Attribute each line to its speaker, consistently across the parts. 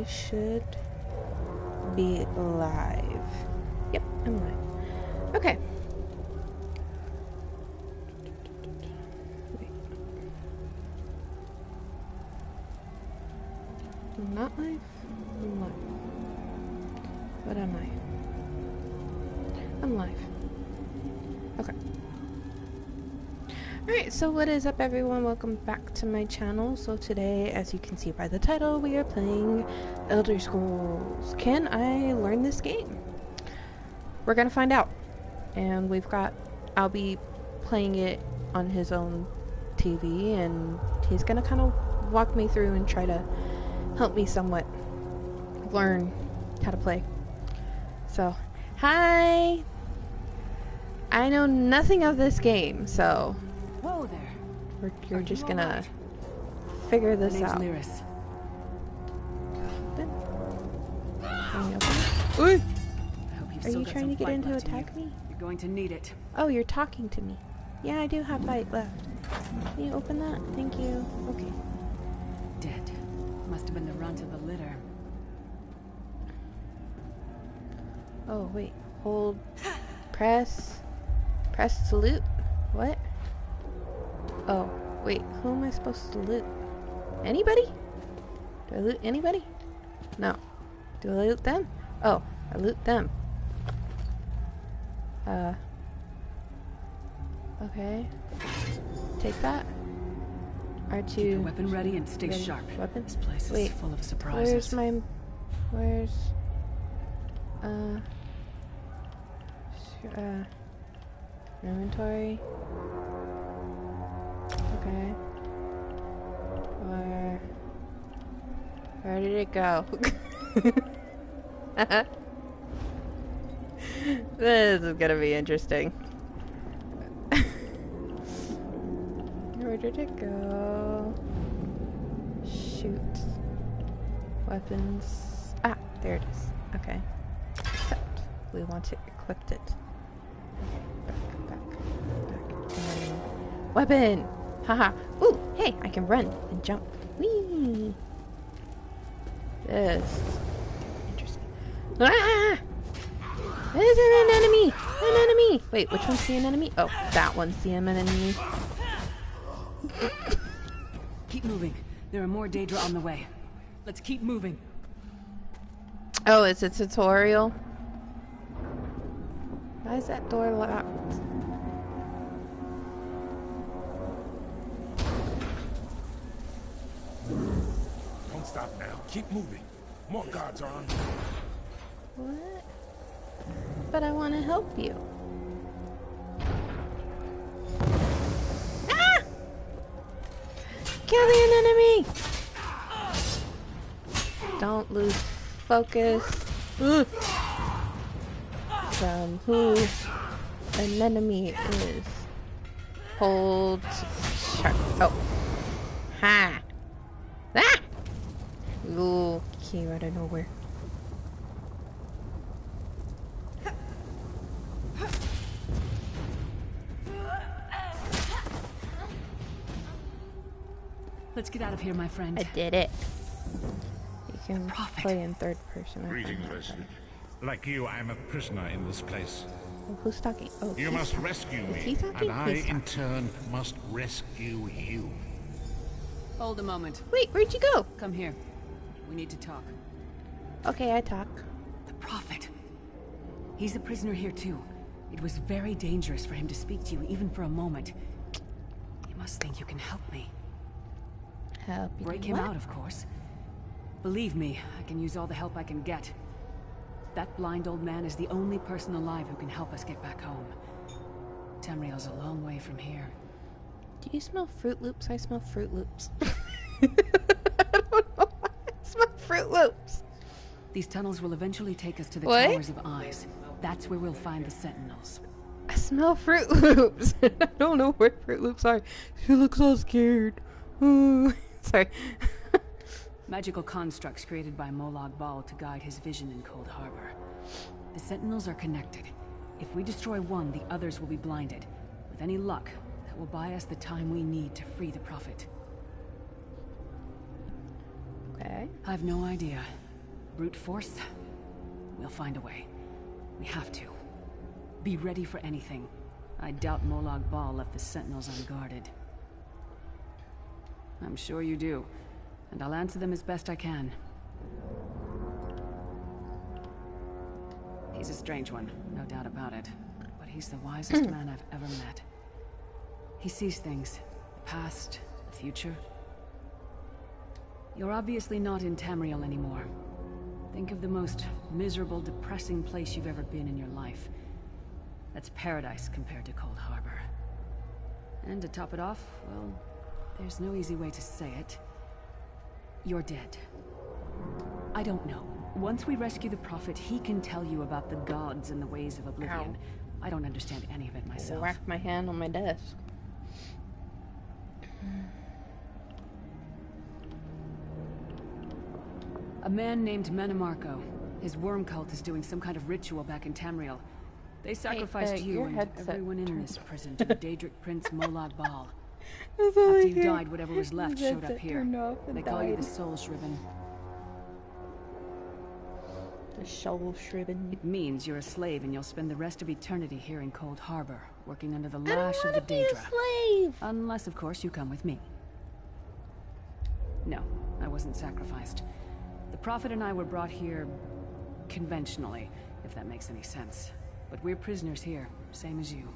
Speaker 1: I should be live. Yep, I'm live. Okay. Wait. I'm not live? I'm live. What am I? I'm live. Okay. Alright, so what is up everyone? Welcome back to my channel. So today, as you can see by the title, we are playing Elder Scrolls. Can I learn this game? We're gonna find out. And I'll be playing it on his own TV, and he's gonna kind of walk me through and try to help me somewhat learn how to play. So, hi! I know nothing of this game, so
Speaker 2: whoa there.
Speaker 1: You're just gonna figure this out.
Speaker 2: Lyris.
Speaker 1: Ooh. Are you trying to get in to attack me?
Speaker 2: You're going to need it.
Speaker 1: Oh, you're talking to me. Yeah, I do have fight left. Can you open that? Thank you. Okay.
Speaker 2: Dead. Must have been the runt of the litter.
Speaker 1: Oh, wait. Hold. Press to loot? What? Oh, wait. Who am I supposed to loot? Anybody? Do I loot anybody? No. Do I loot them? Oh, I loot them. Okay. Take that. R2.
Speaker 2: Keep your weapon ready and stay sharp.
Speaker 1: Weapon?
Speaker 2: This place is full of surprises.
Speaker 1: Where's inventory? Okay. Where did it go? This is gonna be interesting. Where did it go? Shoot. Weapons. Ah, there it is. Okay. Except we want to equip it. Back. Weapon! Haha. Ooh, hey, I can run and jump. Whee! This is interesting. Ah! There's an enemy! An enemy! Wait, which one's the enemy? Oh, that one's the enemy.
Speaker 2: Keep moving. There are more Daedra on the way. Let's keep moving.
Speaker 1: Oh, it's a tutorial? Why is that door locked?
Speaker 3: Don't stop now. Keep moving. More guards are on.
Speaker 1: What? But I want to help you. Ah! Kill the enemy! Don't lose focus. Ugh. From who an enemy is. Hold sharp. Oh. Ha! Ah! Ooh, came out of nowhere.
Speaker 2: Let's get out of here, my friend.
Speaker 1: I did it. You can play in third person.
Speaker 3: Greetings, Leslie.
Speaker 4: Like you, I'm a prisoner in this place.
Speaker 1: Oh, who's talking? Oh,
Speaker 4: You must rescue me,
Speaker 1: he talking?
Speaker 4: and I,
Speaker 1: He's
Speaker 4: in
Speaker 1: talking.
Speaker 4: turn, must rescue you.
Speaker 2: Hold a moment.
Speaker 1: Wait, where'd you go?
Speaker 2: Come here. We need to talk.
Speaker 1: Okay, I talk.
Speaker 2: The Prophet. He's a prisoner here too. It was very dangerous for him to speak to you even for a moment. You must think you can help me.
Speaker 1: Help you.
Speaker 2: Break him out, of course. Believe me, I can use all the help I can get. That blind old man is the only person alive who can help us get back home. Tamriel's a long way from here.
Speaker 1: Do you smell Fruit Loops? I smell Fruit Loops. I don't know why I smell Fruit Loops.
Speaker 2: These tunnels will eventually take us to the
Speaker 1: What?
Speaker 2: Towers of Eyes. That's where we'll find the Sentinels.
Speaker 1: I smell Fruit Loops. I don't know where Fruit Loops are. You look so scared. Sorry.
Speaker 2: Magical constructs created by Molag Bal to guide his vision in Cold Harbor. The Sentinels are connected. If we destroy one, the others will be blinded. With any luck, that will buy us the time we need to free the Prophet.
Speaker 1: Okay.
Speaker 2: I've no idea. Brute force? We'll find a way. We have to. Be ready for anything. I doubt Molag Bal left the Sentinels unguarded. I'm sure you do, and I'll answer them as best I can. He's a strange one, no doubt about it. But he's the wisest man I've ever met. He sees things. The past, the future. You're obviously not in Tamriel anymore. Think of the most miserable, depressing place you've ever been in your life. That's paradise compared to Cold Harbor. And to top it off, well, there's no easy way to say it. You're dead. I don't know. Once we rescue the Prophet, he can tell you about the gods and the ways of Oblivion.
Speaker 1: Ow.
Speaker 2: I don't understand any of it myself.
Speaker 1: Whack my hand on my desk.
Speaker 2: A man named Manamarco. His worm cult is doing some kind of ritual back in Tamriel. They sacrificed you
Speaker 1: your
Speaker 2: and
Speaker 1: headset
Speaker 2: everyone in this prison to the Daedric Prince Molag Bal.
Speaker 1: That's all I
Speaker 2: After you
Speaker 1: hear.
Speaker 2: died, whatever was left
Speaker 1: His
Speaker 2: showed up
Speaker 1: headset
Speaker 2: here.
Speaker 1: turned off and
Speaker 2: They call you the
Speaker 1: died.
Speaker 2: Soul Shriven.
Speaker 1: The soul shriven.
Speaker 2: It means you're a slave and you'll spend the rest of eternity here in Cold Harbor, working under the
Speaker 1: I don't
Speaker 2: lash of
Speaker 1: want
Speaker 2: the
Speaker 1: to be a
Speaker 2: Daedra.
Speaker 1: slave.
Speaker 2: Unless, of course, you come with me. No, I wasn't sacrificed. The Prophet and I were brought here conventionally, if that makes any sense. But we're prisoners here, same as you.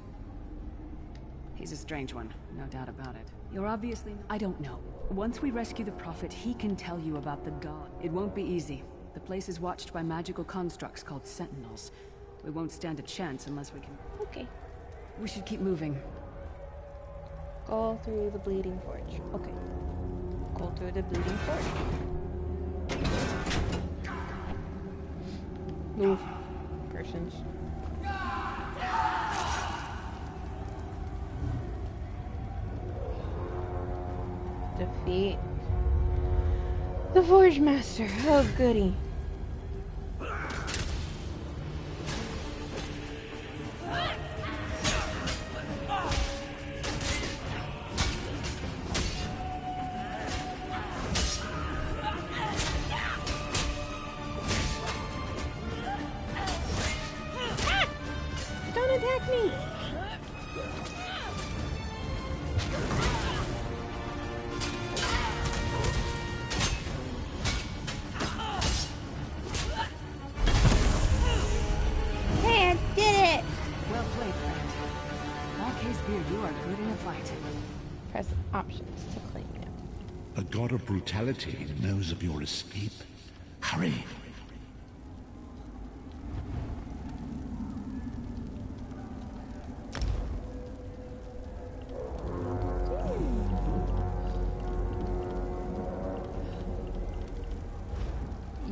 Speaker 2: He's a strange one, no doubt about it. You're obviously... I don't know. Once we rescue the Prophet, he can tell you about the god. It won't be easy. The place is watched by magical constructs called Sentinels. We won't stand a chance unless we can...
Speaker 1: Okay.
Speaker 2: We should keep moving.
Speaker 1: Go through the Bleeding Forge. Okay. Go through the Bleeding Forge. Move. Persons. Defeat the Forge Master. Oh, goody. Don't attack me! Hey, I did it!
Speaker 2: Well played, friend. Marquez Beard, you are good in a fight.
Speaker 1: Press options to claim it.
Speaker 4: The god of brutality knows of your escape. Hurry.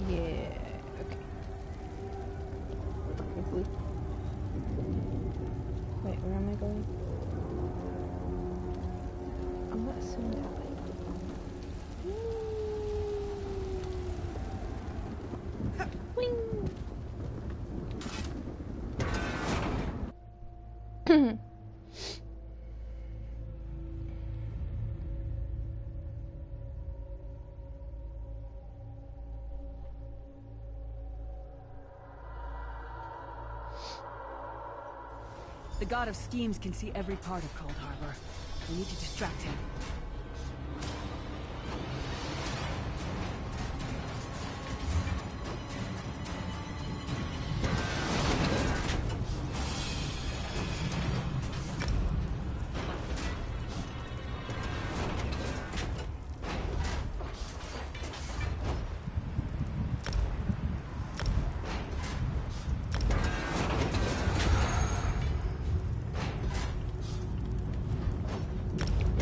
Speaker 1: Yeah, okay. Hopefully. Wait, where am I going? I'm not assuming that way. Wing!
Speaker 2: The god of schemes can see every part of Cold Harbor. We need to distract him.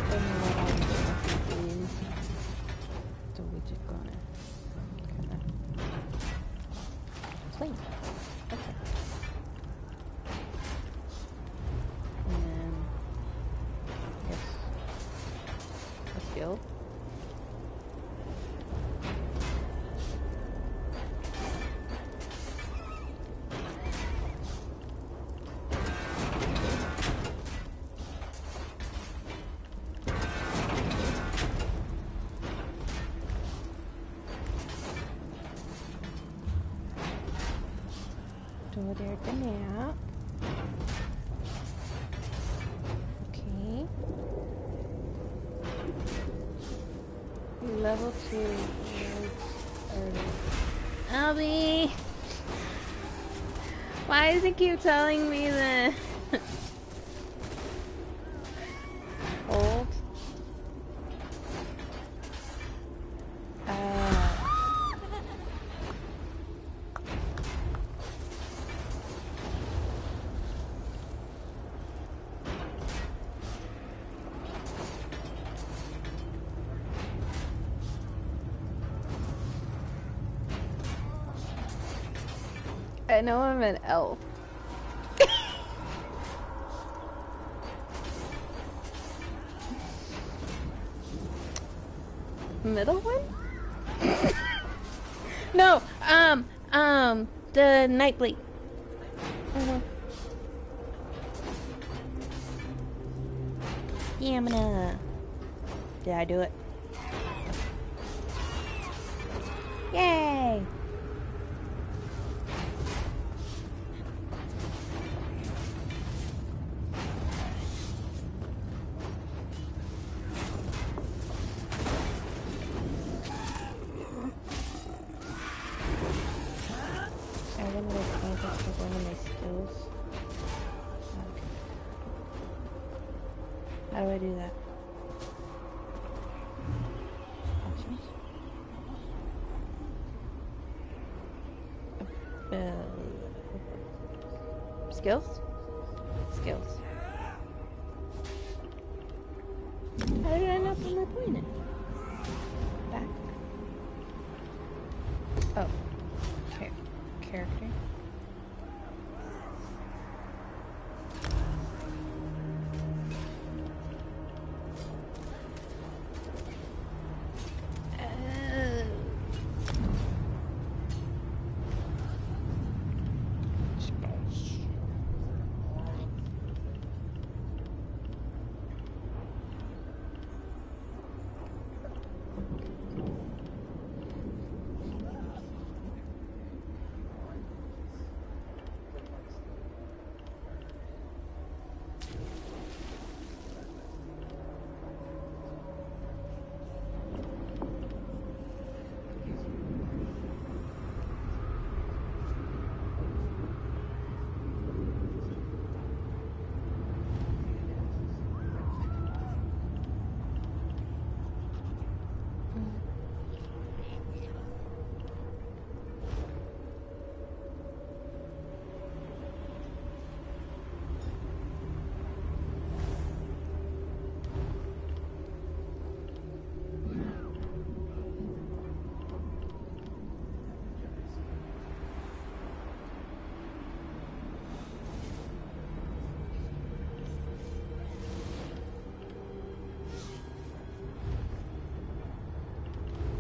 Speaker 1: Don't know what Over there at the map. Okay. Level 2. Albie! Why does it keep telling me that? Hold. I know I'm an elf. Middle one? No, the Nightblade. Yeah, I'm gonna... Did I do it? Yay! How do I do that? Options. Skills? Skills. How did I not put my point in? Back. Oh. Character.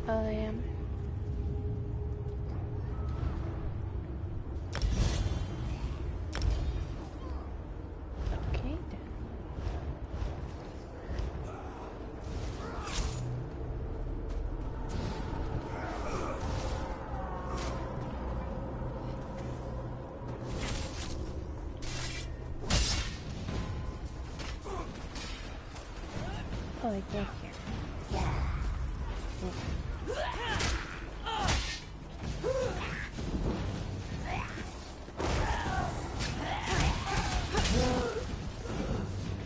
Speaker 1: I am. Okay then. Oh, like that here.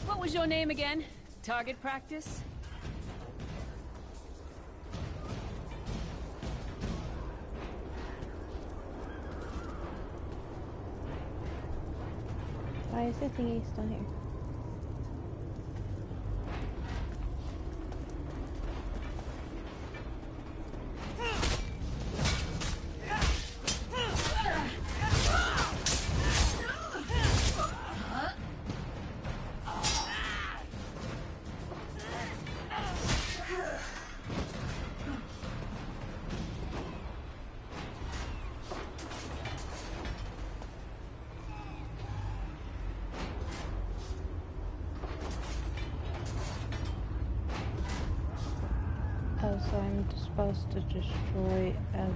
Speaker 2: What was your name again? Target practice?
Speaker 1: Why is the thingy still here? Oh, so I'm supposed to destroy as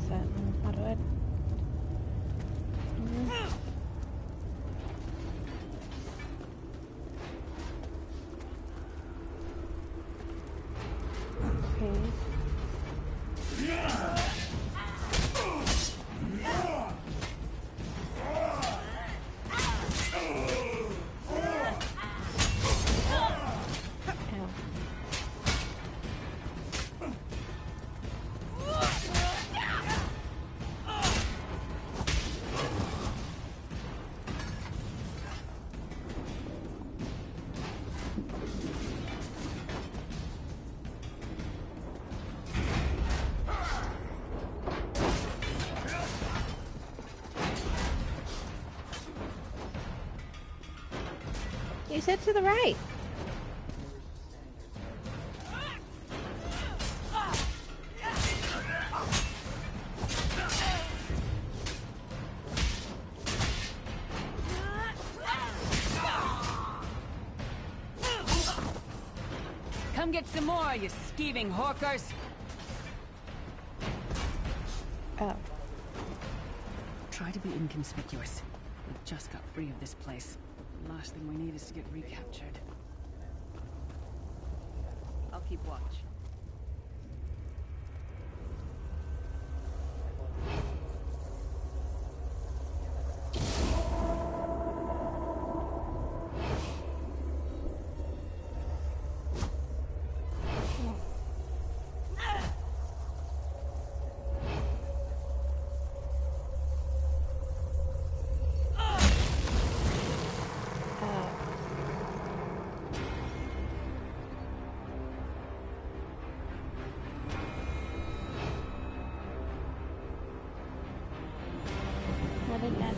Speaker 1: Sentinel. How do I said to the right.
Speaker 2: Come get some more, you skeeving hawkers!
Speaker 1: Oh.
Speaker 2: Try to be inconspicuous. We just got free of this place. The last thing we need is to get recaptured. I'll keep watch.
Speaker 1: Not again.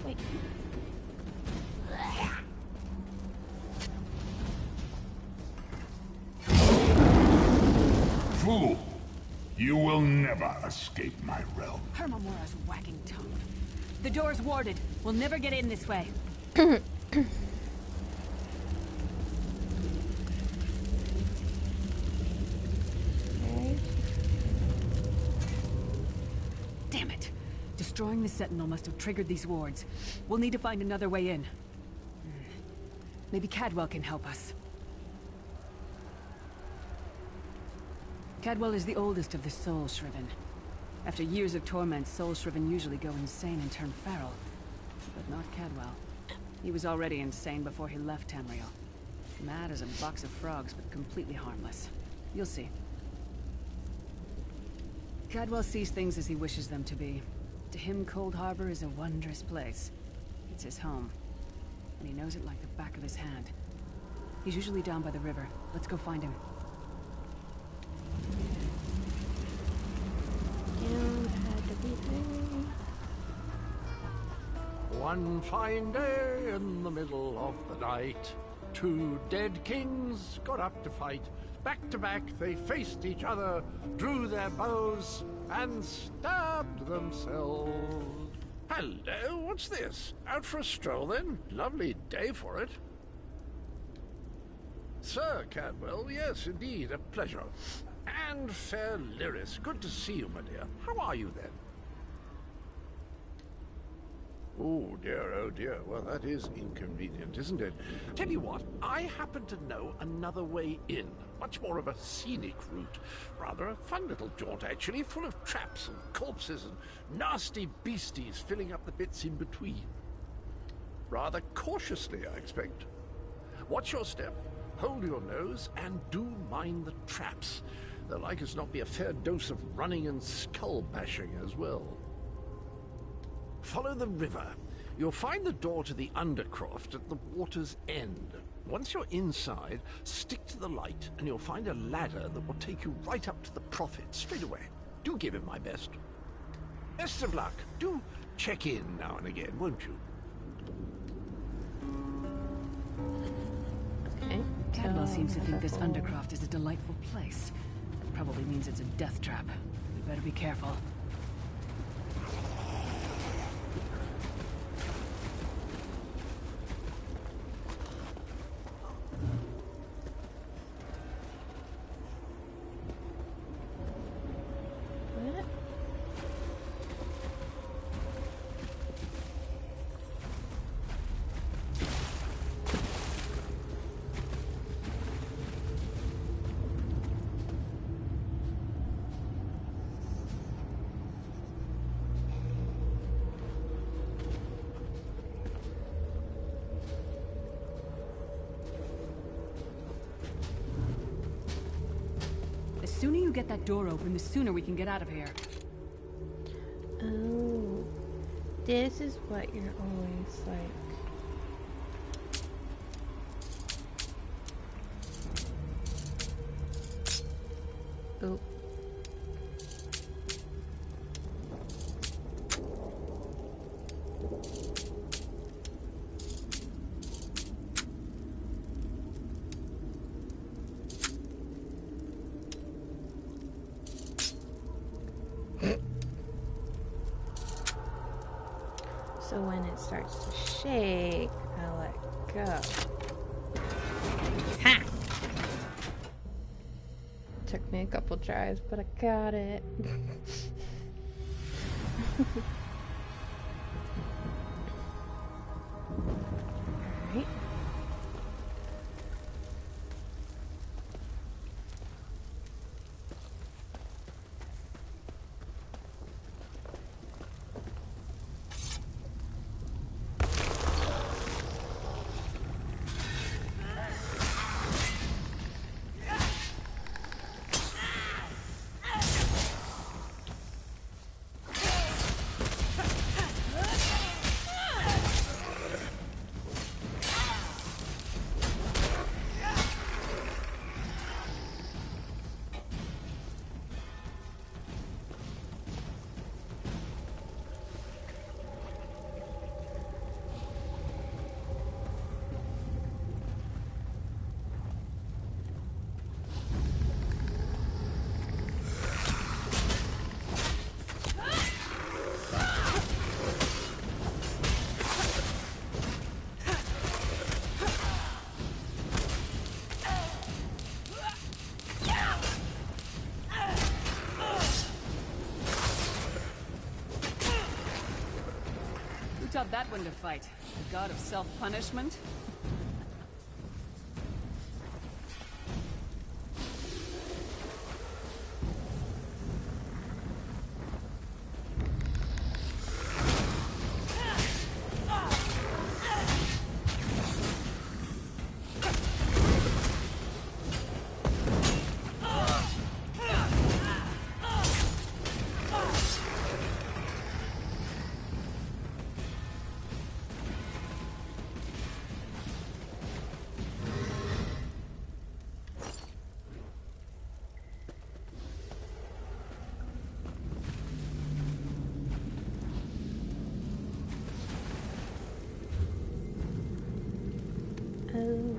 Speaker 1: Wait.
Speaker 4: Fool! You will never escape my realm.
Speaker 2: Hermamora's wagging tongue. The door's warded. We'll never get in this way. Damn it. Destroying the Sentinel must have triggered these wards. We'll need to find another way in. Maybe Cadwell can help us. Cadwell is the oldest of the Soul Shriven. After years of torment, Soul Shriven usually go insane and turn feral. But not Cadwell. He was already insane before he left Tamriel. Mad as a box of frogs, but completely harmless. You'll see. Cadwell sees things as he wishes them to be. To him, Cold Harbor is a wondrous place. It's his home. And he knows it like the back of his hand. He's usually down by the river. Let's go find him.
Speaker 1: Down had to be there.
Speaker 5: One fine day in the middle of the night, two dead kings got up to fight. Back to back they faced each other, drew their bows, and stabbed themselves. Hello, what's this? Out for a stroll then? Lovely day for it. Sir Cadwell, yes, indeed, a pleasure. And fair Lyris, good to see you, my dear. How are you then? Oh dear, well that is inconvenient, isn't it? Tell you what, I happen to know another way in. Much more of a scenic route. Rather a fun little jaunt, actually, full of traps and corpses and nasty beasties filling up the bits in between. Rather cautiously, I expect. Watch your step, hold your nose, and do mind the traps. There'll like as not be a fair dose of running and skull bashing as well. Follow the river. You'll find the door to the Undercroft at the water's end. Once you're inside, stick to the light and you'll find a ladder that will take you right up to the Prophet straight away. Do give him my best. Best of luck. Do check in now and again, won't you?
Speaker 1: Okay.
Speaker 2: Cadwell seems to think this Undercroft is a delightful place. That probably means it's a death trap. We better be careful.
Speaker 1: What?
Speaker 2: you get that door open, the sooner we can get out of here.
Speaker 1: Oh, this is what you're always like. Oh. So when it starts to shake, I let go. Ha! Took me a couple tries, but I got it. Alright.
Speaker 2: Who taught that one to fight? The god of self-punishment?
Speaker 1: Oh.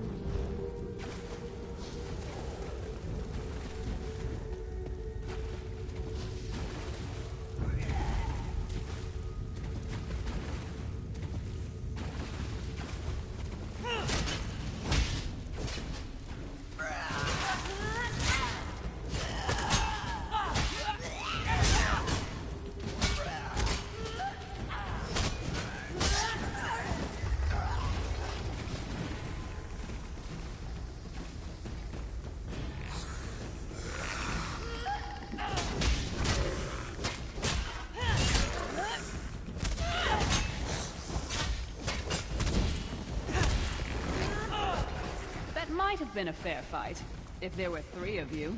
Speaker 2: Might have been a fair fight, if there were 3 of you.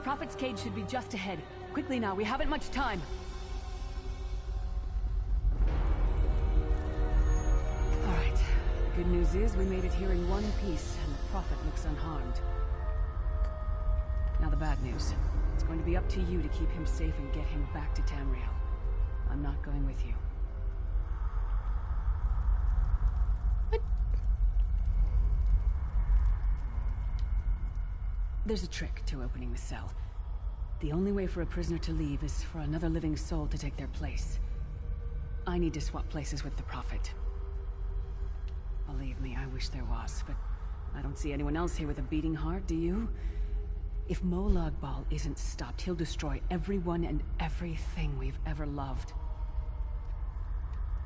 Speaker 2: Prophet's cage should be just ahead. Quickly now, we haven't much time. Alright. The good news is we made it here in one piece, and the Prophet looks unharmed. Now the bad news. It's going to be up to you to keep him safe and get him back to Tamriel. I'm not going with you. There's a trick to opening the cell. The only way for a prisoner to leave is for another living soul to take their place. I need to swap places with the Prophet. Believe me, I wish there was, but I don't see anyone else here with a beating heart, do you? If Molag Bal isn't stopped, he'll destroy everyone and everything we've ever loved.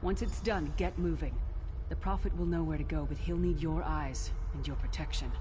Speaker 2: Once it's done, get moving. The Prophet will know where to go, but he'll need your eyes and your protection.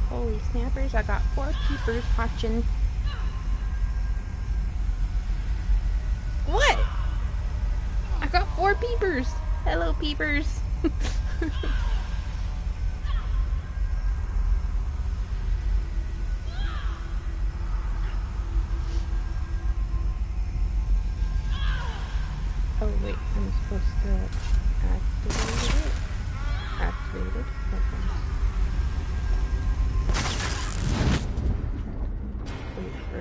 Speaker 1: Holy snappers, I got 4 peepers watching. What? I got 4 peepers. Hello, peepers. Oh wait, I'm supposed to activate it. Activate it. Okay. Wait for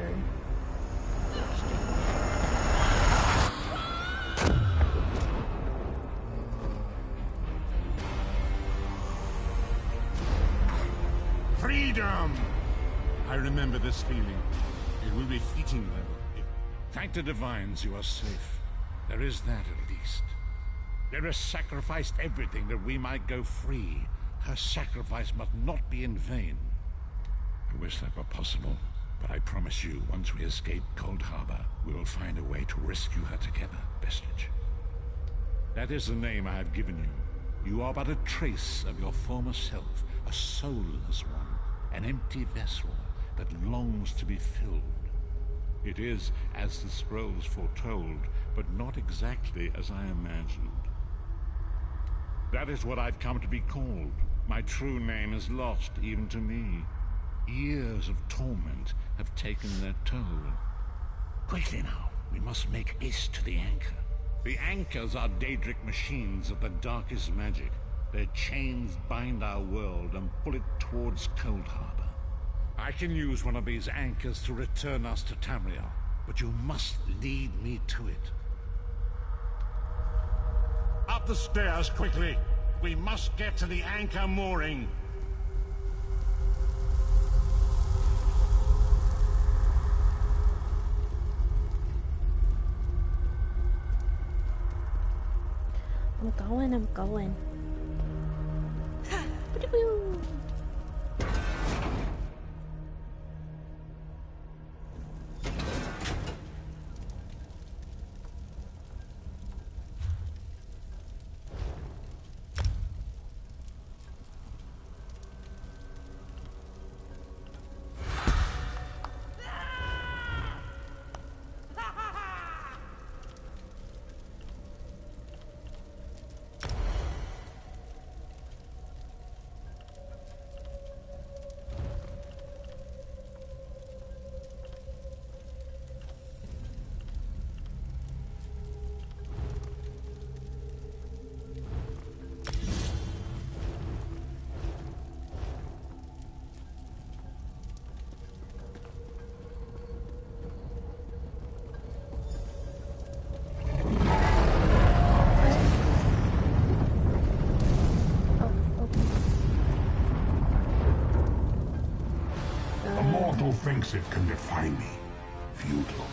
Speaker 4: Freedom! I remember this feeling. It will be fleeting though. Thank the divines you are safe. There is that at least. There sacrificed everything that we might go free. Her sacrifice must not be in vain. I wish that were possible, but I promise you, once we escape Cold Harbor, we will find a way to rescue her together, Vestige. That is the name I have given you. You are but a trace of your former self, a soulless one, an empty vessel that longs to be filled. It is as the scrolls foretold, but not exactly as I imagined. That is what I've come to be called. My true name is lost, even to me. Years of torment have taken their toll. Quickly now, we must make haste to the anchor. The anchors are Daedric machines of the darkest magic. Their chains bind our world and pull it towards Cold Harbor. I can use one of these anchors to return us to Tamriel, but you must lead me to it. Up the stairs, quickly! We must get to the anchor mooring.
Speaker 1: I'm going.
Speaker 3: thinks it can defy me. Futile.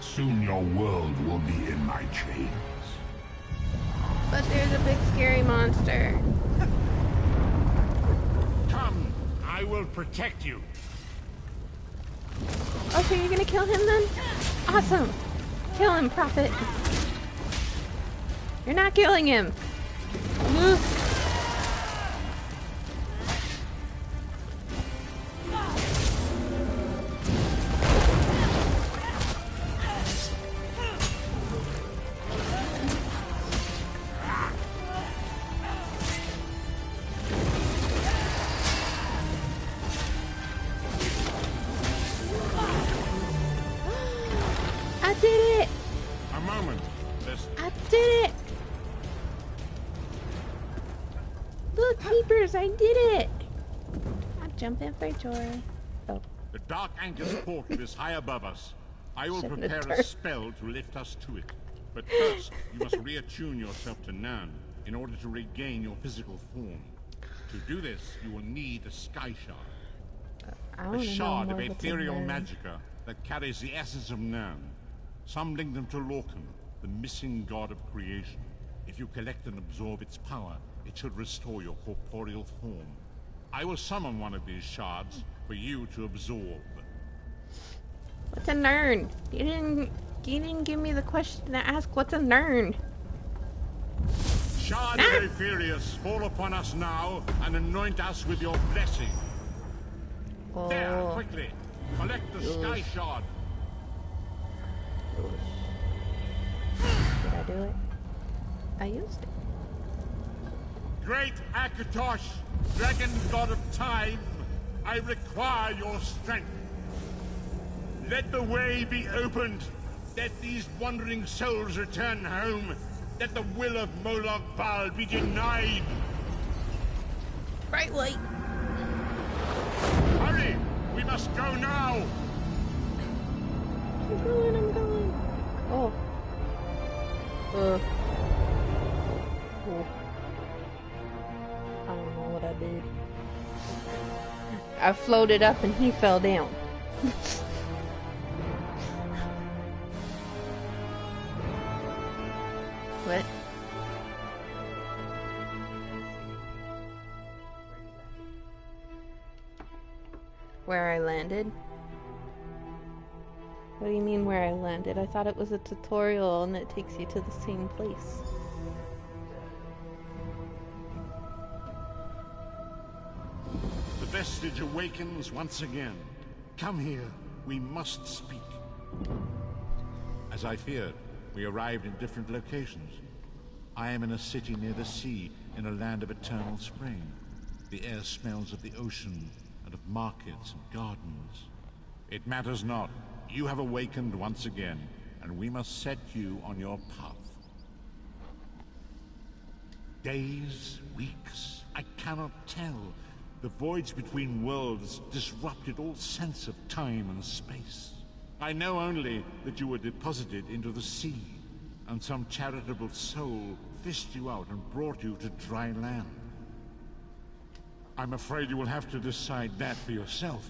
Speaker 3: Soon your world will be in my chains.
Speaker 1: But there's a big scary monster.
Speaker 4: Come, I will protect you.
Speaker 1: Oh, so you're gonna kill him then? Awesome! Kill him, Prophet! You're not killing him! Ugh. I did it!
Speaker 4: A moment.
Speaker 1: I did it! Look, Keepers, I did it! I'm jumping for joy. Oh,
Speaker 4: The Dark Anchor's portal is high above us. I will
Speaker 1: Shouldn't
Speaker 4: prepare
Speaker 1: have
Speaker 4: a
Speaker 1: turned.
Speaker 4: spell to lift us to it. But first, you must reattune yourself to Nan in order to regain your physical form. To do this, you will need a Sky Shard.
Speaker 1: I
Speaker 4: A
Speaker 1: want to know
Speaker 4: shard
Speaker 1: more
Speaker 4: of
Speaker 1: what's in
Speaker 4: ethereal
Speaker 1: there.
Speaker 4: magicka that carries the essence of Nan. Some link them to Lorcan, the missing god of creation. If you collect and absorb its power, it should restore your corporeal form. I will summon one of these shards for you to absorb.
Speaker 1: What's a Nern? You didn't give me the question to ask. What's a Nern?
Speaker 4: Shard of Aetherius, fall upon us now and anoint us with your blessing.
Speaker 1: Oh,
Speaker 4: There, quickly, collect the Sky Shard.
Speaker 1: did I do it? I used it.
Speaker 4: Great Akatosh, dragon god of time, I require your strength. Let the way be opened. Let these wandering souls return home. Let the will of Molag Bal be denied.
Speaker 1: Bright light.
Speaker 4: Hurry! We must go now!
Speaker 1: I'm going. Oh. Oh. I don't know what I did. I floated up and he fell down. What? Where I landed? What do you mean where I landed? I thought it was a tutorial and it takes you to the same place.
Speaker 4: The vestige awakens once again. Come here. We must speak. As I feared, we arrived in different locations. I am in a city near the sea, in a land of eternal spring. The air smells of the ocean and of markets and gardens. It matters not. You have awakened once again, and we must set you on your path. Days, weeks, I cannot tell. The voids between worlds disrupted all sense of time and space. I know only that you were deposited into the sea, and some charitable soul fished you out and brought you to dry land. I'm afraid you will have to decide that for yourself.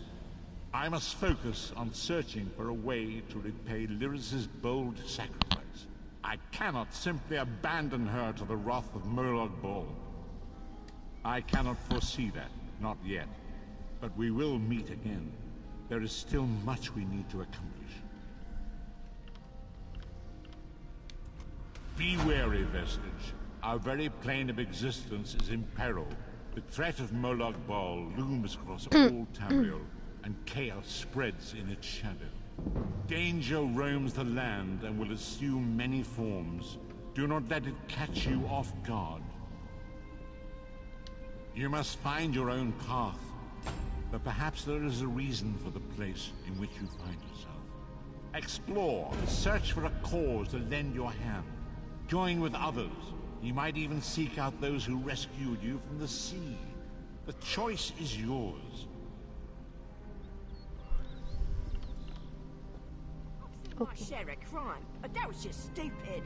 Speaker 4: I must focus on searching for a way to repay Lyris's bold sacrifice. I cannot simply abandon her to the wrath of Molag Bal. I cannot foresee that, not yet. But we will meet again. There is still much we need to accomplish. Be wary, Vestige. Our very plane of existence is in peril. The threat of Molag Bal looms across all Tamriel, and chaos spreads in its shadow. Danger roams the land and will assume many forms. Do not let it catch you off guard. You must find your own path, but perhaps there is a reason for the place in which you find yourself. Explore, search for a cause to lend your hand. Join with others. You might even seek out those who rescued you from the sea. The choice is yours.
Speaker 6: My share of crime, but that was just stupid.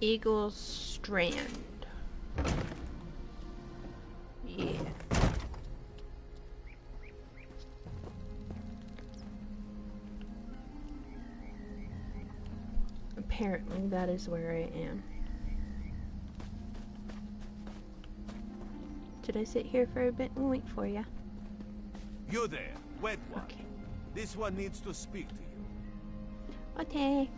Speaker 1: Eagle Strand. Yeah. Apparently that is where I am. Should I sit here for a bit and wait for you?
Speaker 7: You there, wet one.
Speaker 1: Okay.
Speaker 7: This one needs to speak to you.
Speaker 1: Okay.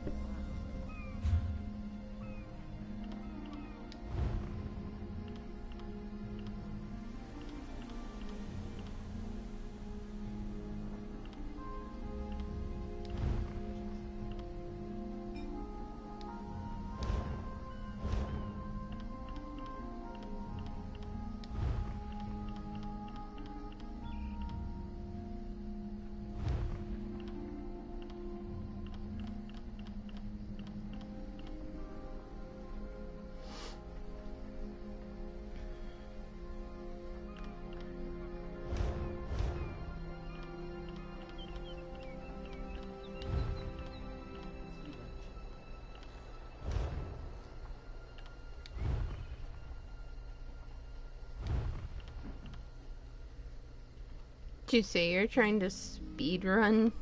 Speaker 1: Did you say you're trying to speed run?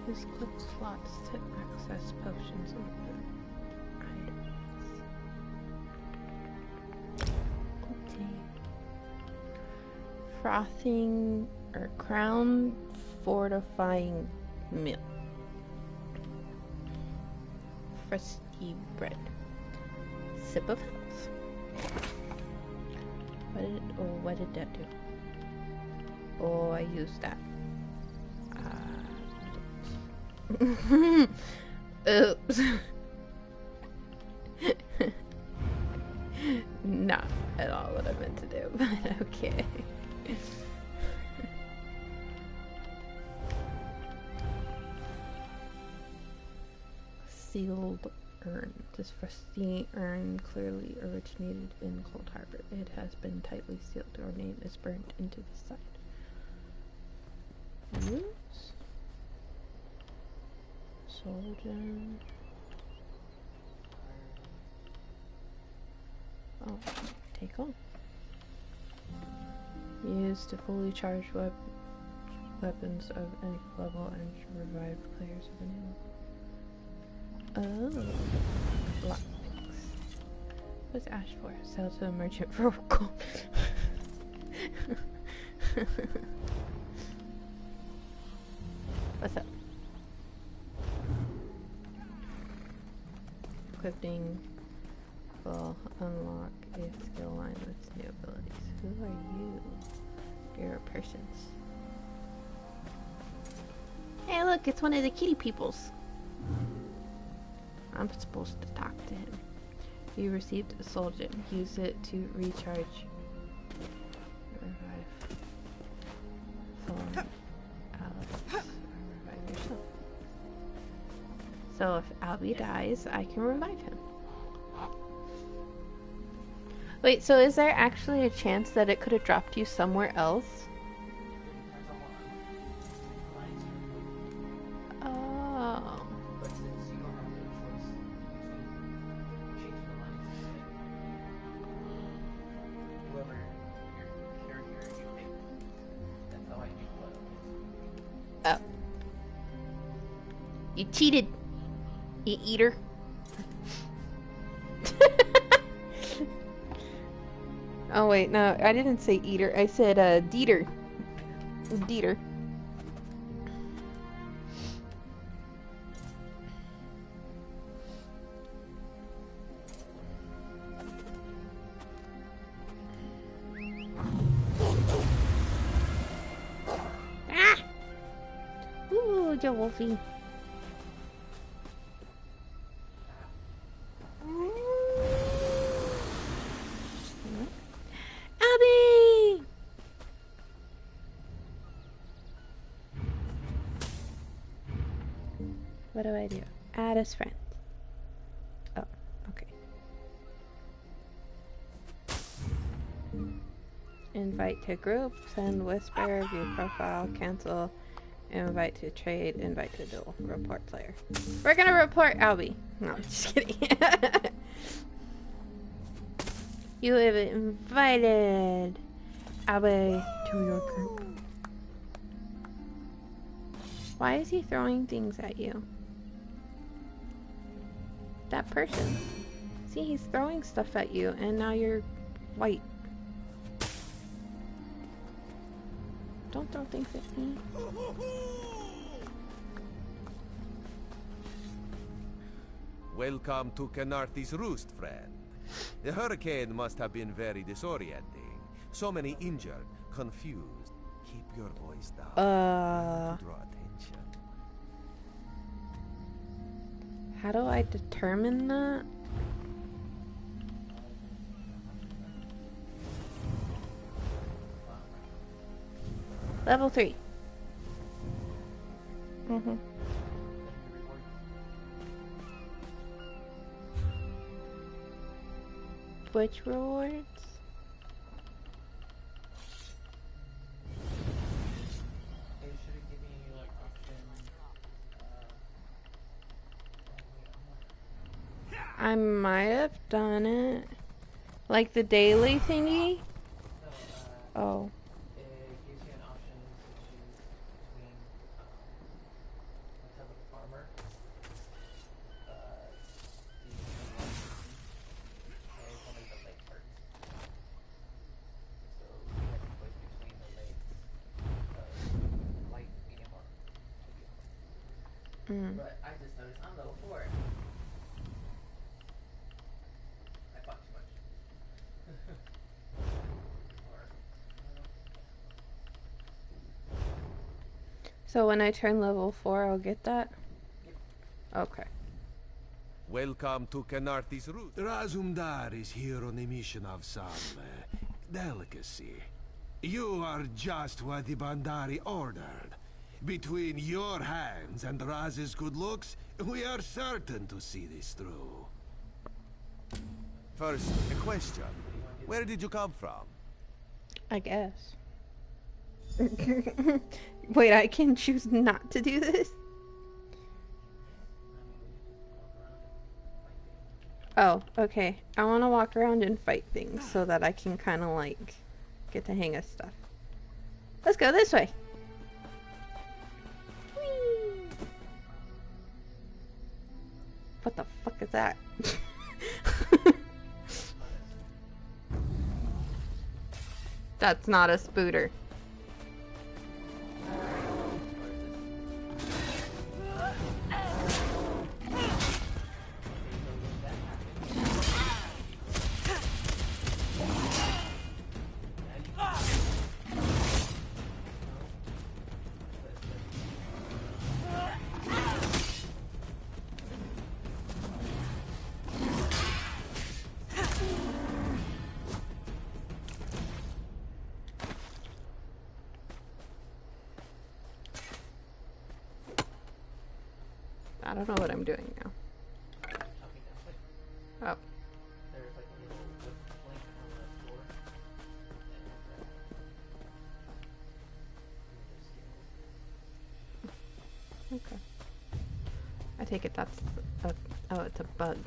Speaker 1: Use click slots to access potions and items. Okay. Frothing or crown fortifying milk. Frosty bread. Sip of health. What did that do? Oh, I used that. Oops. Not at all what I meant to do, but okay. Sealed urn. This rusty urn clearly originated in Cold Harbor. It has been tightly sealed. Your name is burnt into the side. Use. Soldier. Oh, take off. Used to fully charge weapons of any level and revive players of any level. Oh, lockpicks. What's Ash for? Sell to a merchant for gold. What's up? Equipping will unlock a skill line with new abilities. Who are you? You're persons. Hey look, it's one of the kitty peoples. I'm supposed to talk to him. You received a soul gem. Use it to recharge. Revive. Fallen Alex. Revive yourself. So if Albie dies, I can revive him. Wait, so is there actually a chance that it could have dropped you somewhere else? You cheated, you eater. Oh wait, no, I didn't say eater. I said Dieter. Dieter. Ah! Ooh, Joe Wolfie. Abby! What do I do? Add as friend. Oh, okay. Invite to group, send whisper, view profile, cancel, invite to trade, invite to duel, report player. We're gonna report Albie. No, I'm just kidding. You have invited Albie to your group. Why is he throwing things at you? That person. See, he's throwing stuff at you, and now you're white. Don't throw things at me.
Speaker 7: Welcome to Khenarthi's Roost, friend. The hurricane must have been very disorienting. So many injured, confused. Keep your voice down. To draw attention.
Speaker 1: How do I determine that? Level 3. Mm-hmm. Which rewards? I might have done it. Like the daily thingy? Oh.
Speaker 8: It gives you an option to choose between let's have a farmer. It's only the lake parts. So you have a choice between the lakes, light, medium, or heavy. But I just noticed I'm level 4. I bought too much.
Speaker 1: So when I turn level 4, I'll get that? Okay.
Speaker 7: Welcome to Khenarthi's Roost.
Speaker 9: Razumdar is here on a mission of some delicacy. You are just what the Bandari ordered. Between your hands and Raz's good looks, we are certain to see this through.
Speaker 7: First, a question. Where did you come from?
Speaker 1: I guess. Wait, I can choose not to do this? Oh, okay. I want to walk around and fight things so that I can kind of like get the hang of stuff. Let's go this way. Whee! What the fuck is that? That's not a spooter. I don't know what I'm doing now. Oh.
Speaker 8: There's like a little link on the store.
Speaker 1: Okay. I take it that's a, oh, it's a bug.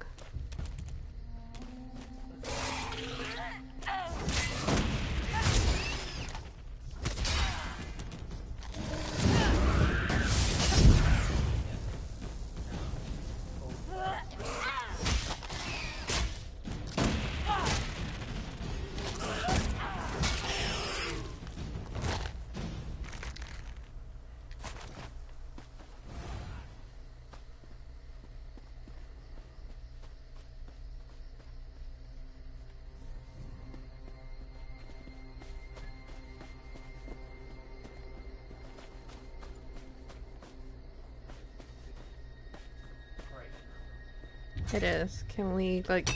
Speaker 1: It is. Can we, like,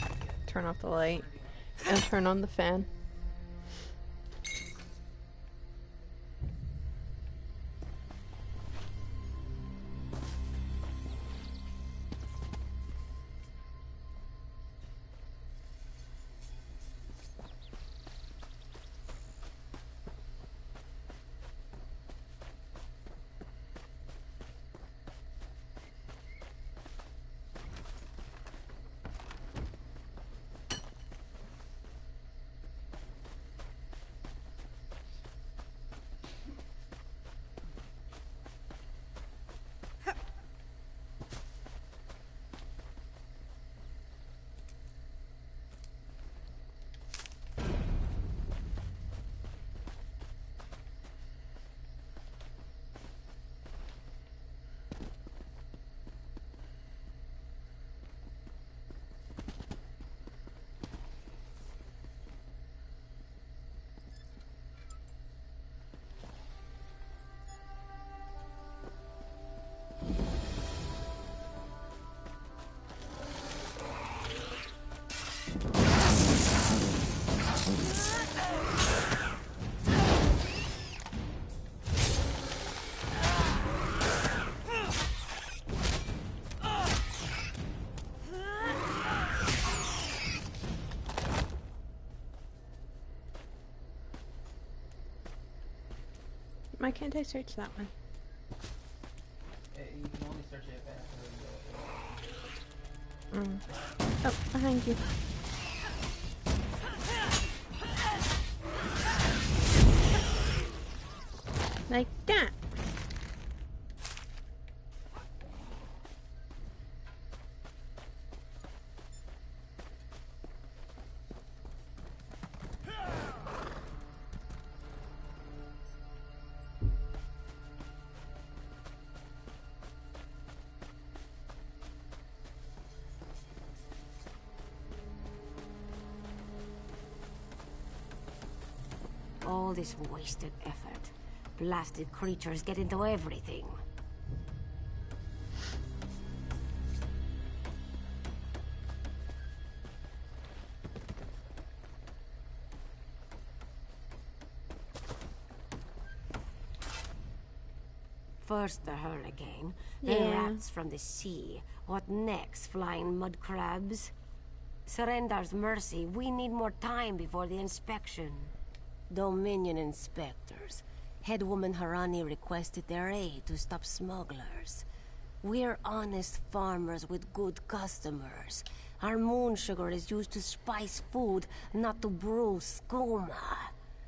Speaker 1: turn off the light and turn on the fan? Why can't I search that one?
Speaker 8: You can only search it after
Speaker 1: Oh, behind you. Like that.
Speaker 10: All this wasted effort. Blasted creatures get into everything. First the hurricane, then rats from the sea. What next? Flying mud crabs? Surrender's mercy. We need more time before the inspection. Dominion inspectors. Headwoman Harani requested their aid to stop smugglers. We're honest farmers with good customers. Our moon sugar is used to spice food, not to brew skooma.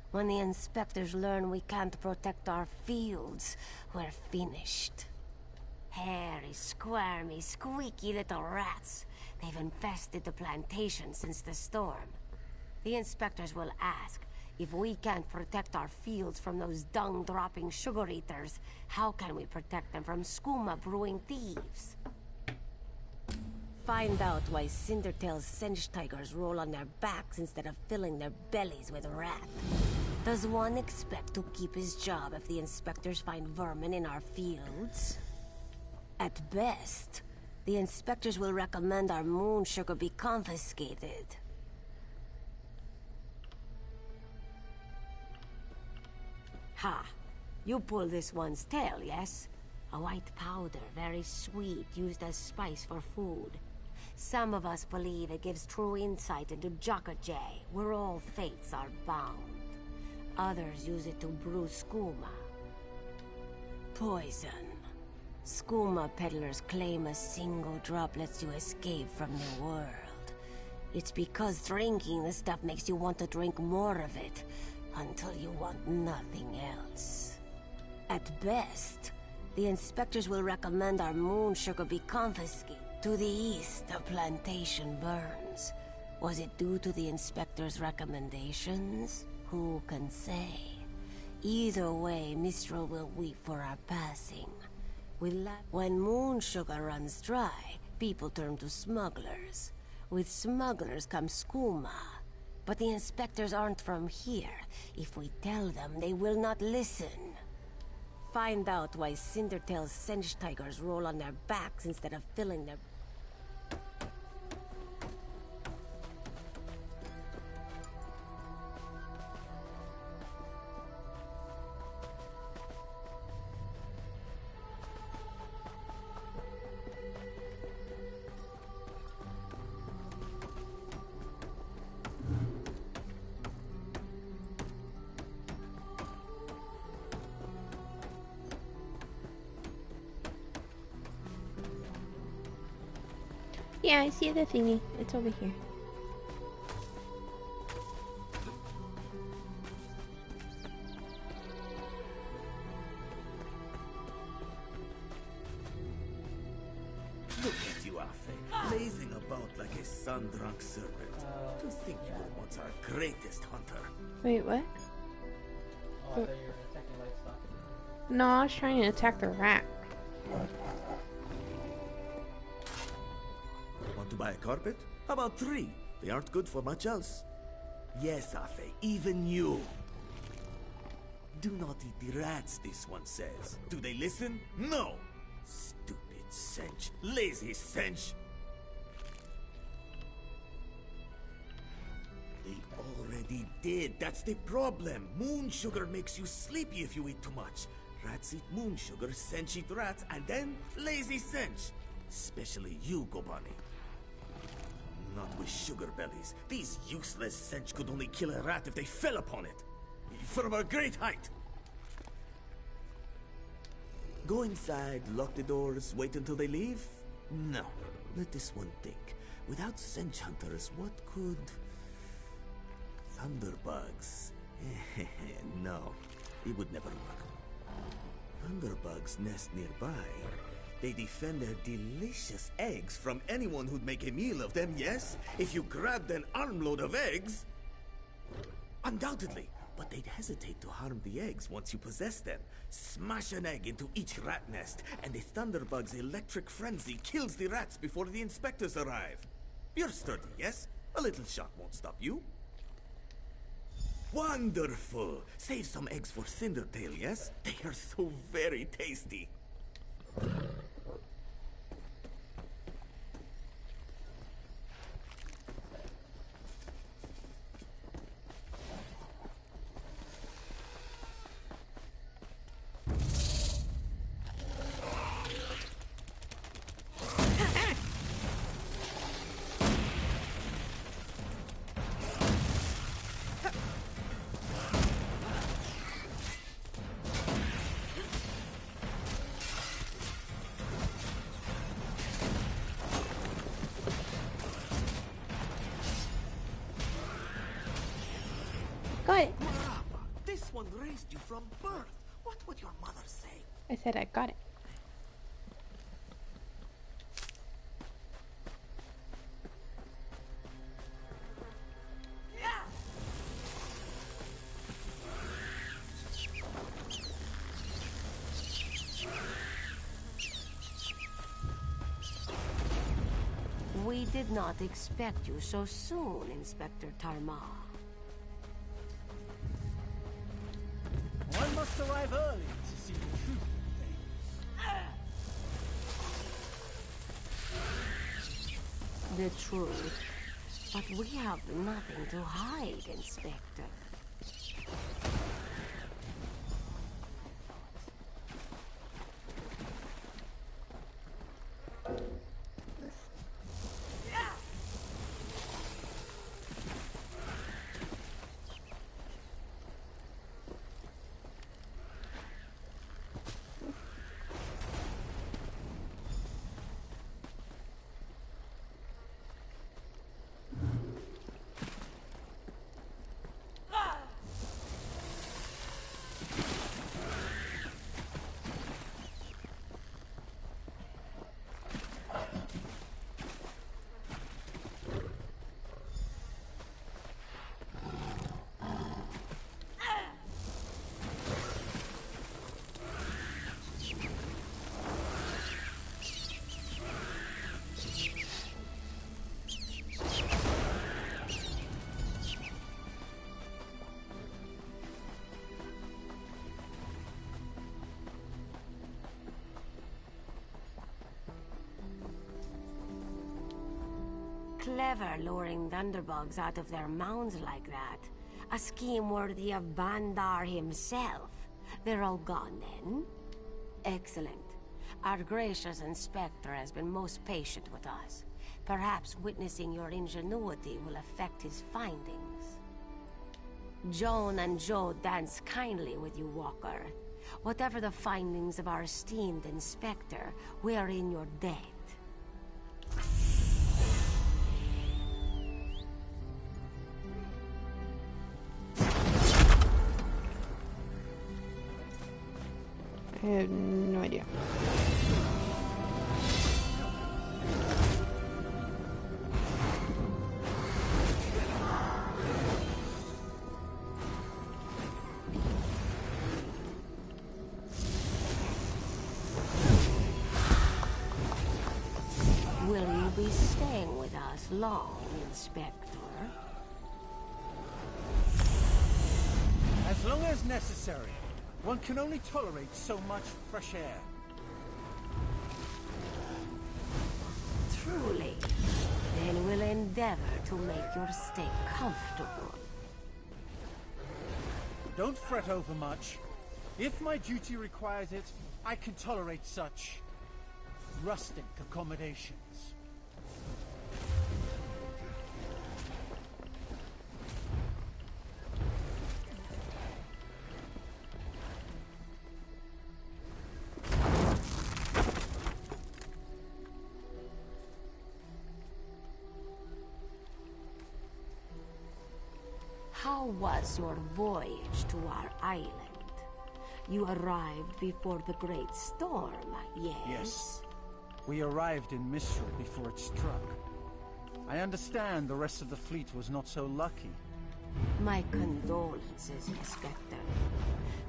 Speaker 10: When the inspectors learn we can't protect our fields, we're finished. Hairy, squirmy, squeaky little rats. They've infested the plantation since the storm. The inspectors will ask, if we can't protect our fields from those dung-dropping sugar-eaters, how can we protect them from skooma-brewing thieves? Find out why Cindertail's Singe tigers roll on their backs instead of filling their bellies with rat. Does one expect to keep his job if the inspectors find vermin in our fields? At best, the inspectors will recommend our moon sugar be confiscated. Ha! You pull this one's tail, yes? A white powder, very sweet, used as spice for food. Some of us believe it gives true insight into Jokajay, where all fates are bound. Others use it to brew skooma. Poison. Skooma peddlers claim a single drop lets you escape from the world. It's because drinking the stuff makes you want to drink more of it, until you want nothing else. At best, the inspectors will recommend our moon sugar be confiscated. To the east, the plantation burns. Was it due to the inspector's recommendations? Who can say? Either way, Mistral will weep for our passing. When moon sugar runs dry, people turn to smugglers. With smugglers comes skooma. But the inspectors aren't from here. If we tell them, they will not listen. Find out why Cindertail's Singe tigers roll on their backs instead of filling their...
Speaker 1: Yeah, I see the thingy. It's over here.
Speaker 11: Look at you, Afe, lazing about like a sun-drunk serpent. To think you were once our greatest hunter.
Speaker 1: Wait, what?
Speaker 8: Oh, I thought you were attacking livestock.
Speaker 1: No, I was trying to attack the rat.
Speaker 11: Want to buy a carpet? How about 3? They aren't good for much else. Yes, Afe, even you. Do not eat the rats, this one says. Do they listen? No! Stupid Sench. Lazy Sench. They already did. That's the problem. Moon sugar makes you sleepy if you eat too much. Rats eat moon sugar, Sench eat rats, and then lazy Sench. Especially you, Gobani. Not with sugar bellies. These useless Sench could only kill a rat if they fell upon it. From a great height. Go inside, lock the doors, wait until they leave? No. Let this one think. Without Sench hunters, what could... Thunderbugs? No, it would never work. Thunderbugs nest nearby. They defend their delicious eggs from anyone who'd make a meal of them, yes? If you grabbed an armload of eggs... Undoubtedly. But they'd hesitate to harm the eggs once you possess them. Smash an egg into each rat nest, and the Thunderbug's electric frenzy kills the rats before the inspectors arrive. You're sturdy, yes? A little shock won't stop you. Wonderful! Save some eggs for Cindertail, yes? They are so very tasty.
Speaker 1: Got it.
Speaker 11: This one raised you from birth. What would your mother say?
Speaker 1: I said I got it.
Speaker 10: We did not expect you so soon, Inspector Tarma.
Speaker 8: One must arrive early to see the truth of things.
Speaker 10: The truth. But we have nothing to hide, Inspector. Clever luring Thunderbugs out of their mounds like that. A scheme worthy of Bandar himself. They're all gone then? Excellent. Our gracious Inspector has been most patient with us. Perhaps witnessing your ingenuity will affect his findings. Joan and Joe dance kindly with you, Walker. Whatever the findings of our esteemed Inspector, we are in your debt.
Speaker 1: I have no idea.
Speaker 10: Will you be staying with us long, Inspector?
Speaker 12: As long as necessary. One can only tolerate so much fresh air.
Speaker 10: Truly. Then we'll endeavor to make your stay comfortable.
Speaker 12: Don't fret over much. If my duty requires it, I can tolerate such rustic accommodations.
Speaker 10: How was your voyage to our island? You arrived before the great storm, yes?
Speaker 12: Yes. We arrived in Mistral before it struck. I understand the rest of the fleet was not so lucky.
Speaker 10: My condolences, Inspector.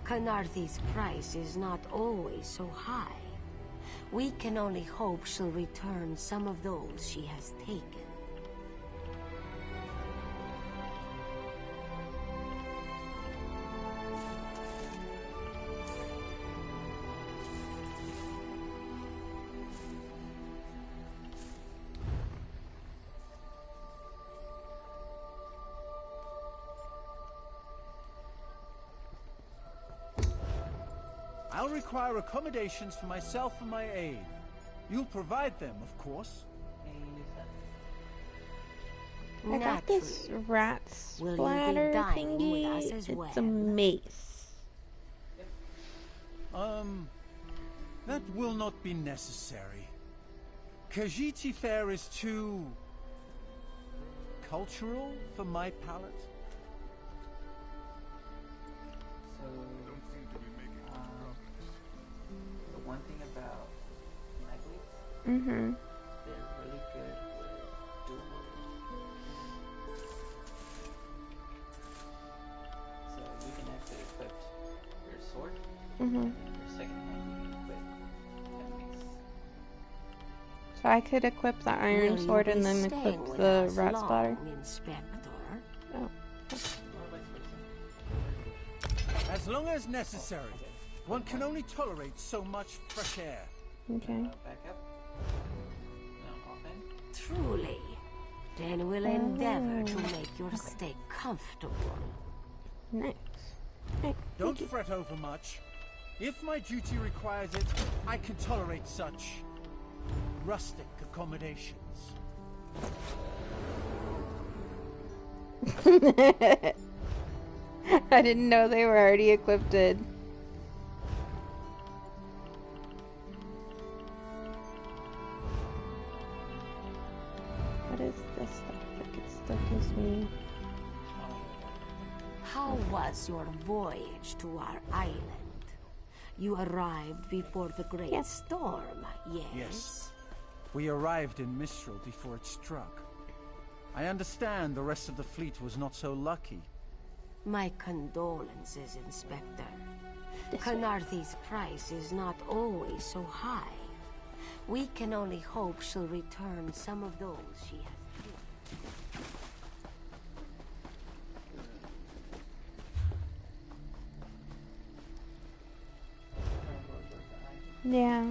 Speaker 10: Canarthy's price is not always so high. We can only hope she'll return some of those she has taken.
Speaker 12: I'll require accommodations for myself and my aide. You'll provide them, of course.
Speaker 1: I got this rat splatter thingy. It's a mace.
Speaker 12: That will not be necessary. Khajiit fare is too cultural for my palate.
Speaker 8: So, the one thing about Nightblades, they're really good with dual wielding. So you can actually equip your sword, and your second hand you can equip enemies.
Speaker 1: So I could equip the iron sword and then equip the rat splatter. Oh.
Speaker 12: As long as necessary. One can only tolerate so much fresh air.
Speaker 1: Okay.
Speaker 8: Back up. Now off in.
Speaker 10: Truly. Then we'll endeavor to make your stay comfortable.
Speaker 1: Nice.
Speaker 12: Don't fret over much. If my duty requires it, I can tolerate such rustic accommodations.
Speaker 1: I didn't know they were already equipped. What is this stuff that gives me?
Speaker 10: How was your voyage to our island? You arrived before the great storm, yes?
Speaker 12: Yes. We arrived in Mistral before it struck. I understand the rest of the fleet was not so lucky.
Speaker 10: My condolences, Inspector. Canarthy's price is not always so high. We can only hope she'll return some of those she has taken.
Speaker 1: Yeah.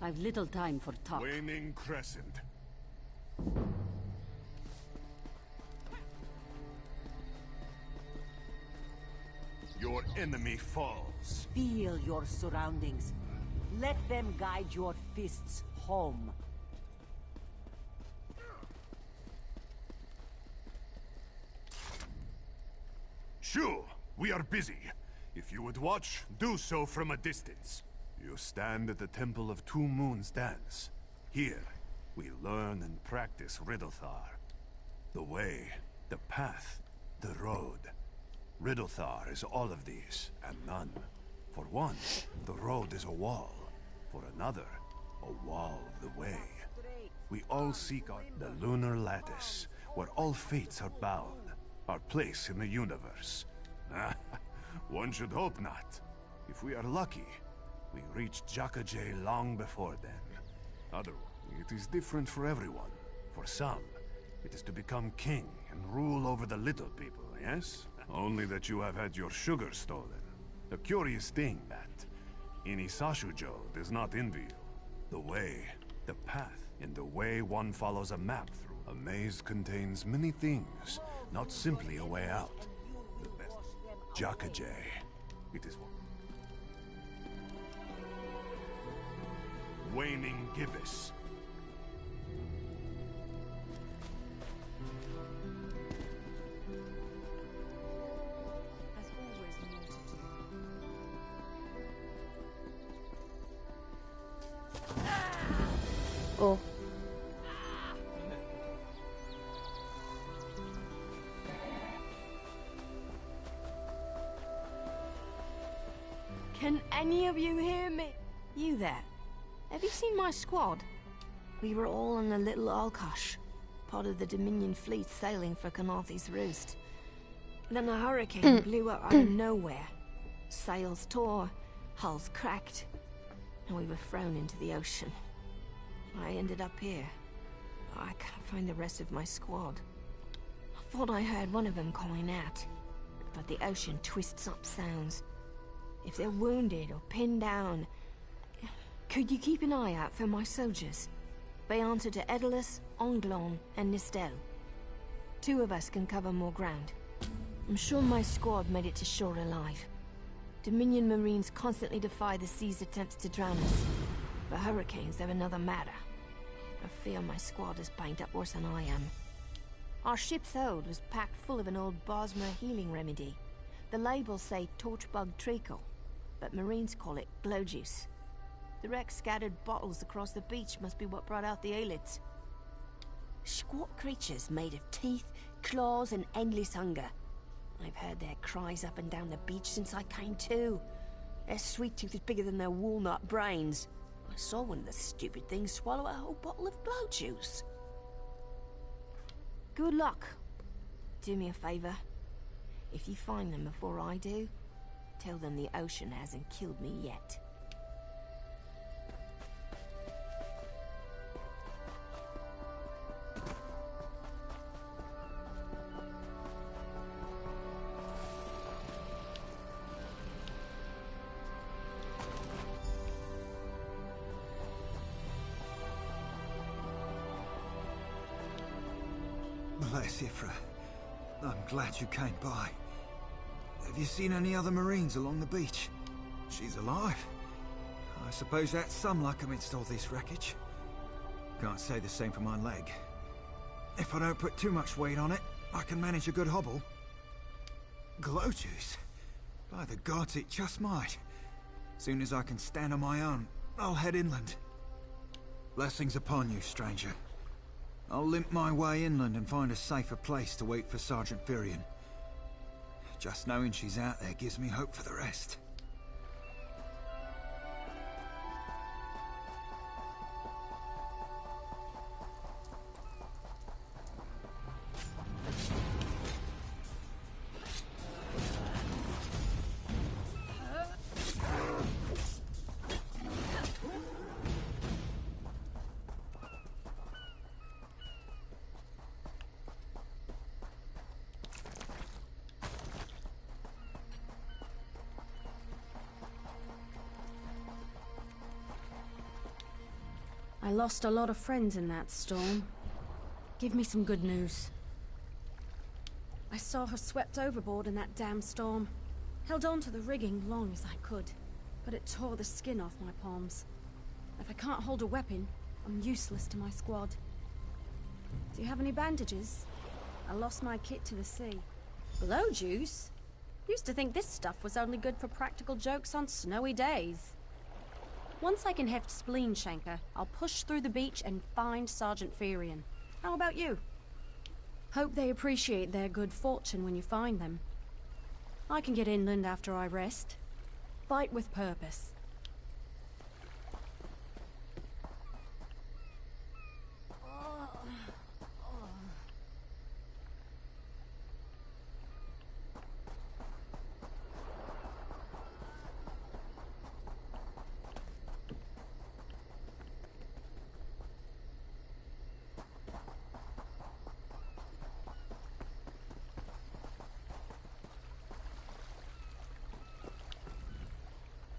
Speaker 13: I've little time for talk.
Speaker 14: Waning Crescent. Your enemy falls.
Speaker 6: Feel your surroundings. Let them guide your fists home.
Speaker 14: Sure, we are busy. If you would watch, do so from a distance. You stand at the Temple of Two Moons Dance. Here, we learn and practice Riddlethar. The way, the path, the road. Riddlethar is all of these, and none. For one, the road is a wall. For another, a wall of the way. We all seek out the lunar lattice, where all fates are bound. Our place in the universe. One should hope not. If we are lucky, we reach Jakajay long before then. Otherwise, it is different for everyone. For some, it is to become king and rule over the little people, yes? Only that you have had your sugar stolen. The curious thing that Inisashujo does not envy you. The way, the path, in the way one follows a map through. A maze contains many things, not simply a way out. The best. Jakajay. It is Waning Gibbous.
Speaker 1: Oh.
Speaker 10: Can any of you hear me? You there? Have you seen my squad? We were all in a little Alkosh, part of the Dominion fleet sailing for Kanathi's Roost. Then a hurricane blew up out of nowhere. Sails tore, hulls cracked, and we were thrown into the ocean. I ended up here. I can't find the rest of my squad. I thought I heard one of them calling out, but the ocean twists up sounds. If they're wounded or pinned down, could you keep an eye out for my soldiers? They answer to Edalus, Onglon, and Nistel. 2 of us can cover more ground. I'm sure my squad made it to shore alive. Dominion Marines constantly defy the sea's attempts to drown us. But hurricanes, they're another matter. I fear my squad is banged up worse than I am. Our ship's hold was packed full of an old Bosmer healing remedy. The labels say torchbug treacle, but Marines call it glow juice. The wreck scattered bottles across the beach must be what brought out the aelids. Squat creatures made of teeth, claws, and endless hunger. I've heard their cries up and down the beach since I came to. Their sweet tooth is bigger than their walnut brains. I saw one of the stupid things swallow a whole bottle of glow juice. Good luck. Do me a favor. If you find them before I do, tell them the ocean hasn't killed me yet.
Speaker 15: Bless Ifra. I'm glad you came by. Have you seen any other Marines along the beach? She's alive. I suppose that's some luck amidst all this wreckage. Can't say the same for my leg. If I don't put too much weight on it, I can manage a good hobble. Glow juice? By the gods, it just might. Soon as I can stand on my own, I'll head inland. Blessings upon you, stranger. I'll limp my way inland and find a safer place to wait for Sergeant Firion. Just knowing she's out there gives me hope for the rest.
Speaker 13: I lost a lot of friends in that storm. Give me some good news. I saw her swept overboard in that damn storm. Held on to the rigging long as I could, but it tore the skin off my palms. If I can't hold a weapon, I'm useless to my squad. Do you have any bandages? I lost my kit to the sea. Blow juice? Used to think this stuff was only good for practical jokes on snowy days. Once I can heft Spleen Shanker, I'll push through the beach and find Sergeant Ferian. How about you? Hope they appreciate their good fortune when you find them. I can get inland after I rest. Fight with purpose.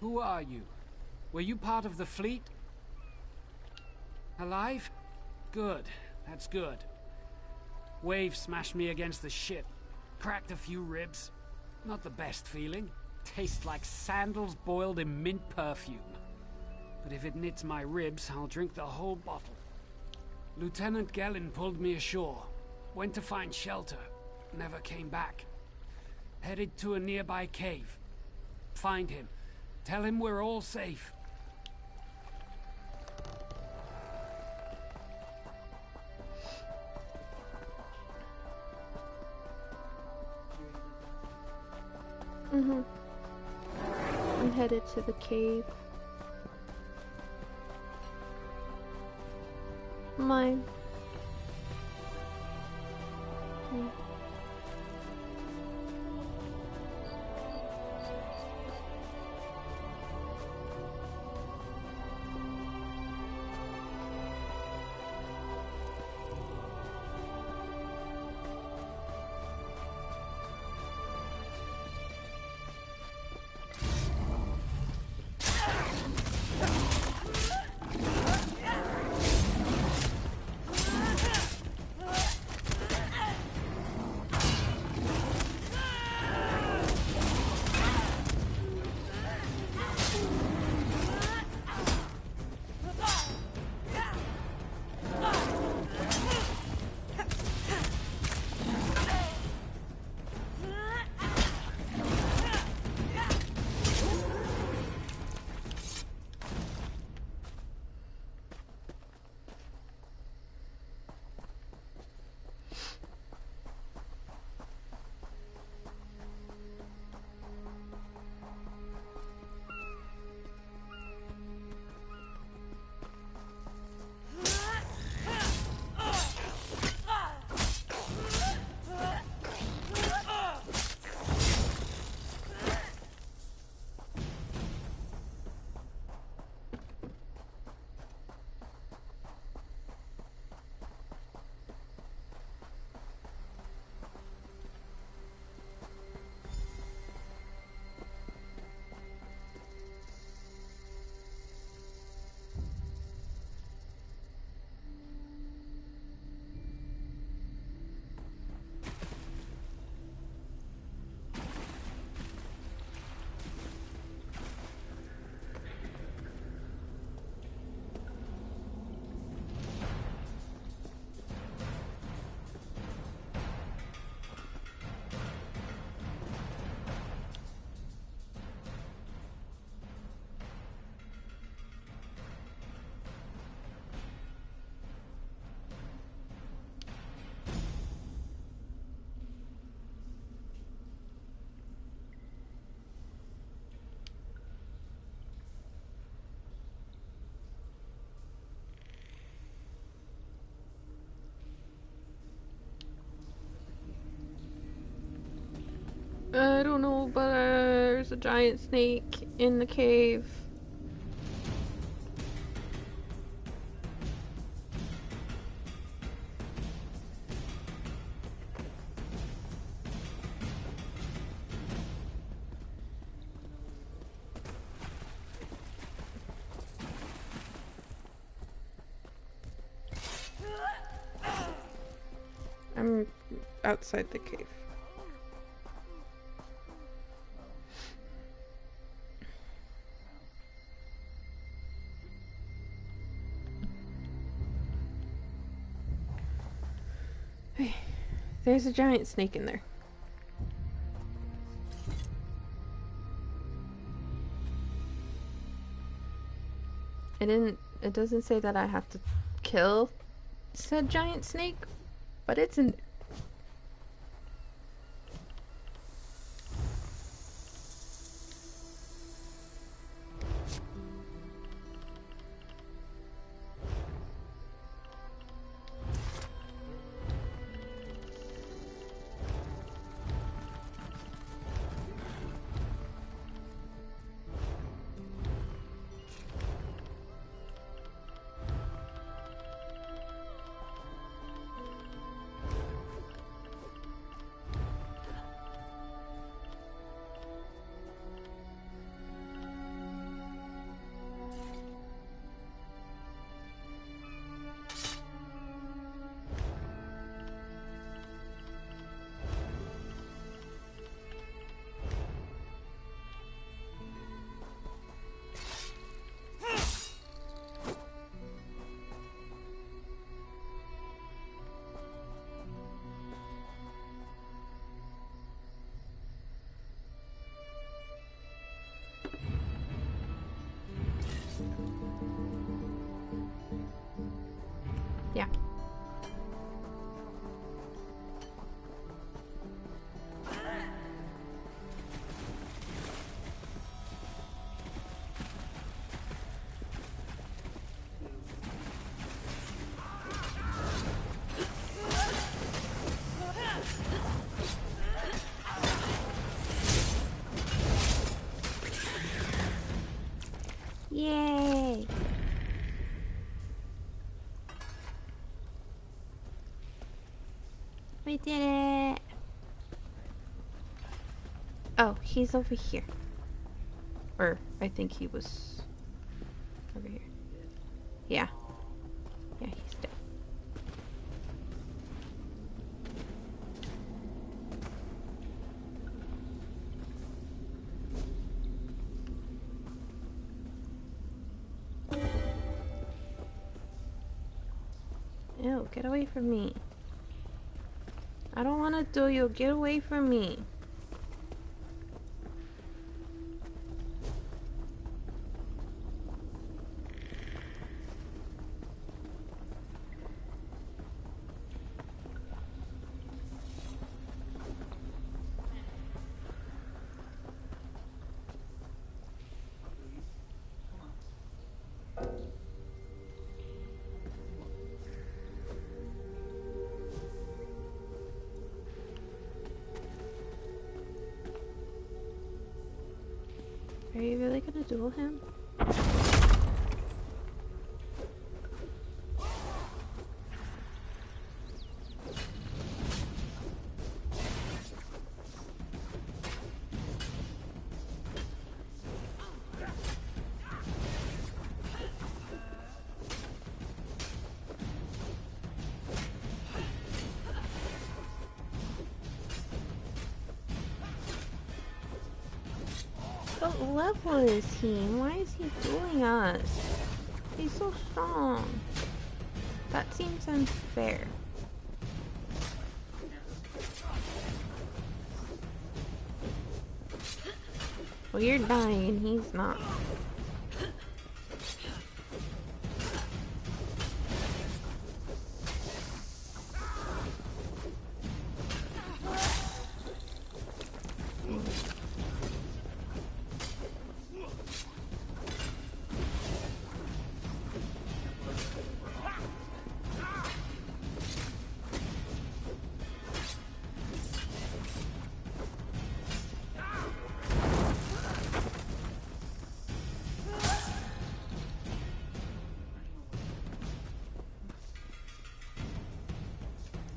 Speaker 16: Who are you? Were you part of the fleet? Alive? Good. That's good. Wave smashed me against the ship. Cracked a few ribs. Not the best feeling. Tastes like sandals boiled in mint perfume. But if it knits my ribs, I'll drink the whole bottle. Lieutenant Gellin pulled me ashore. Went to find shelter. Never came back. Headed to a nearby cave. Find him. Tell him we're all safe.
Speaker 1: I'm headed to the cave. Mine. I don't know, but there's a giant snake in the cave. I'm outside the cave. Hey, there's a giant snake in there. It doesn't say that I have to kill said giant snake, but it's in there. Yeah. Yay! We did it! Oh, he's over here. Or, I think he was over here. Yeah. Yeah, he's dead. Ew, get away from me. I don't want to do you. Get away from me. Are you really gonna duel him? What level is he? Why is he dueling us? He's so strong. That seems unfair. Well, you're dying and he's not.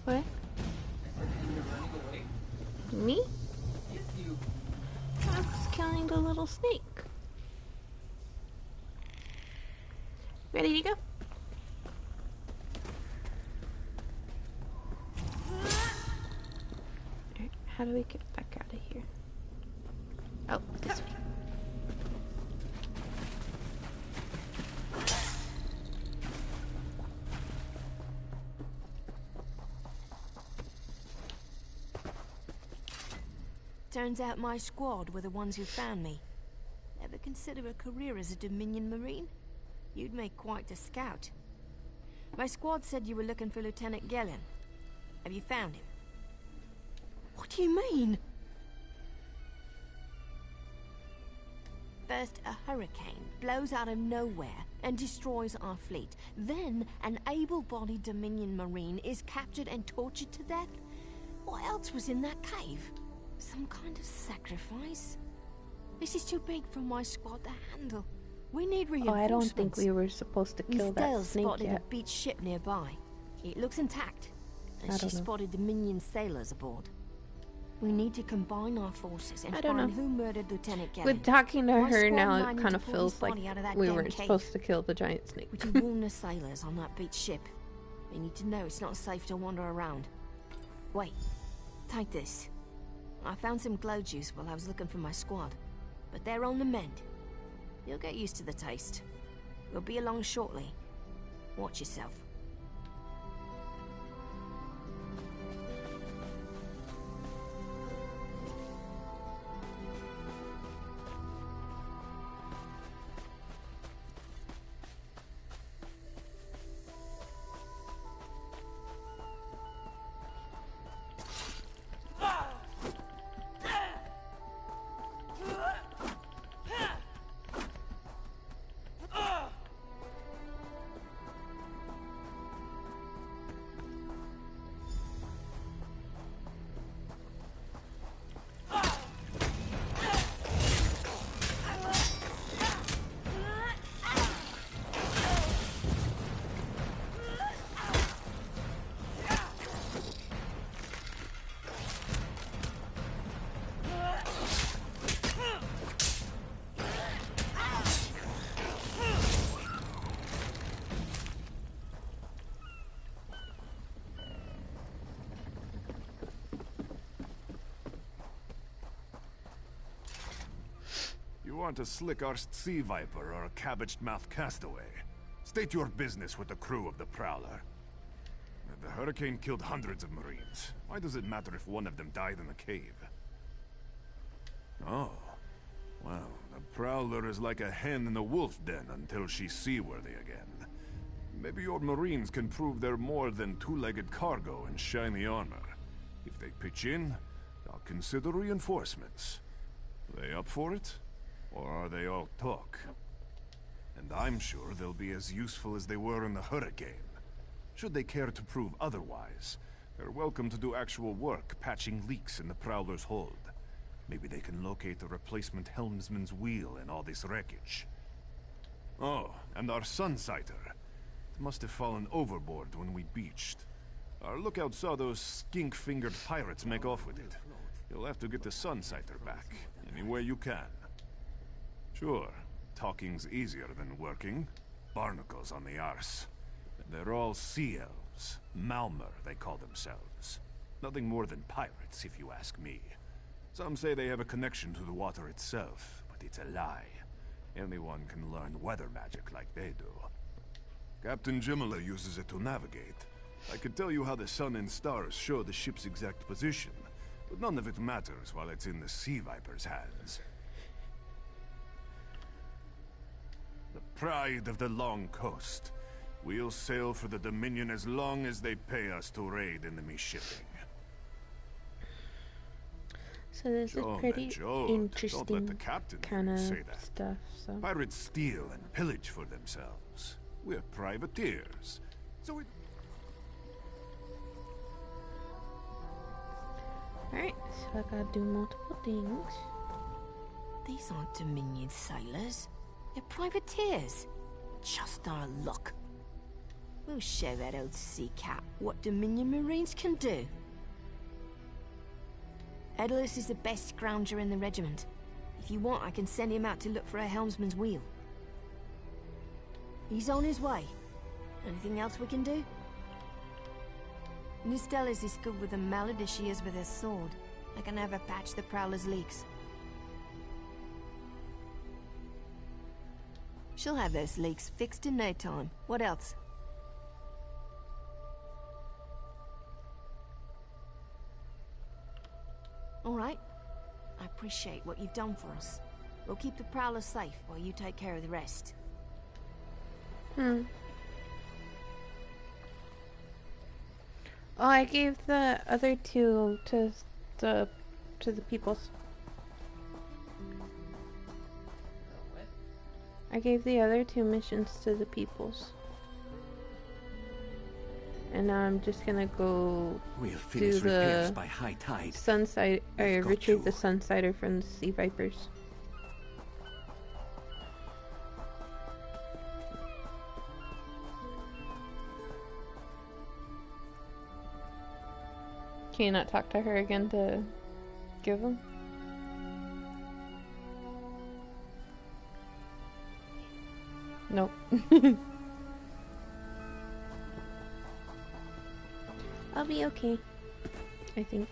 Speaker 1: What? Me? I was killing the little snake. Ready to go? How do we get back out of here? Oh, this way.
Speaker 10: Turns out my squad were the ones who found me. Ever consider a career as a Dominion Marine? You'd make quite a scout. My squad said you were looking for Lieutenant Gellin. Have you found him? What do you mean? First, a hurricane blows out of nowhere and destroys our fleet. Then, an able-bodied Dominion Marine is captured and tortured to death? What else was in that cave? Some kind of sacrifice? This is too big for my squad to handle. We need reinforcements.
Speaker 1: Oh, I don't think we were supposed to kill that snake
Speaker 10: spotted
Speaker 1: yet.
Speaker 10: a beached ship nearby. It looks intact, and she spotted Dominion sailors aboard. We need to combine our forces and find who murdered Lieutenant Gellin.
Speaker 1: With talking to
Speaker 10: My
Speaker 1: her
Speaker 10: squad
Speaker 1: now,
Speaker 10: might
Speaker 1: it
Speaker 10: need
Speaker 1: kind
Speaker 10: to
Speaker 1: of
Speaker 10: pull
Speaker 1: feels
Speaker 10: his
Speaker 1: like
Speaker 10: body out of that
Speaker 1: we
Speaker 10: damn
Speaker 1: weren't
Speaker 10: cave.
Speaker 1: supposed to kill the giant snake.
Speaker 10: Would you warn the sailors on that beached ship? They need to know it's not safe to wander around. Wait, take this. I found some glow juice while I was looking for my squad, but they're on the mend. You'll get used to the taste. We'll be along shortly. Watch yourself.
Speaker 14: You aren't a slick-arsed sea viper or a cabbage-mouthed castaway. State your business with the crew of the Prowler. The hurricane killed hundreds of Marines. Why does it matter if one of them died in the cave? Oh. Well, the Prowler is like a hen in a wolf den until she's seaworthy again. Maybe your Marines can prove they're more than two-legged cargo and shiny armor. If they pitch in, I'll consider reinforcements. Are they up for it? Or are they all talk? And I'm sure they'll be as useful as they were in the hurricane. Should they care to prove otherwise, they're welcome to do actual work patching leaks in the Prowler's hold. Maybe they can locate a replacement helmsman's wheel in all this wreckage. Oh, and our Sunsighter. It must have fallen overboard when we beached. Our lookout saw those skink-fingered pirates make off with it. You'll have to get the Sunsighter back, any way you can. Sure, talking's easier than working. Barnacles on the arse. And they're all sea elves. Malmer, they call themselves. Nothing more than pirates, if you ask me. Some say they have a connection to the water itself, but it's a lie. Anyone can learn weather magic like they do. Captain Jimala uses it to navigate. I could tell you how the sun and stars show the ship's exact position, but none of it matters while it's in the Sea Viper's hands. The pride of the long coast. We'll sail for the Dominion as long as they pay us to raid enemy shipping.
Speaker 1: So this is pretty interesting kind of stuff. So
Speaker 14: Pirates steal and pillage for themselves. We're privateers. So we...
Speaker 1: Alright, so I gotta do multiple things.
Speaker 10: These aren't Dominion sailors. They're privateers. Just our luck. We'll show that old sea cat what Dominion Marines can do. Edalus is the best scrounger in the regiment. If you want, I can send him out to look for a helmsman's wheel. He's on his way. Anything else we can do? Nistella's is good with a mallet as she is with her sword.
Speaker 17: I can never patch the Prowler's leaks. She'll have those leaks fixed in no time. What else? All right. I appreciate what you've done for us. We'll keep the Prowler safe while you take care of the rest.
Speaker 1: Oh, I gave the other two to the peoples. I gave the other two missions to the peoples. And now I'm just gonna go do the
Speaker 11: by high tide.
Speaker 1: Sunside, or retrieve the Sunsider from the Sea Vipers. Can you not talk to her again to give them? Nope. I'll be okay, I think.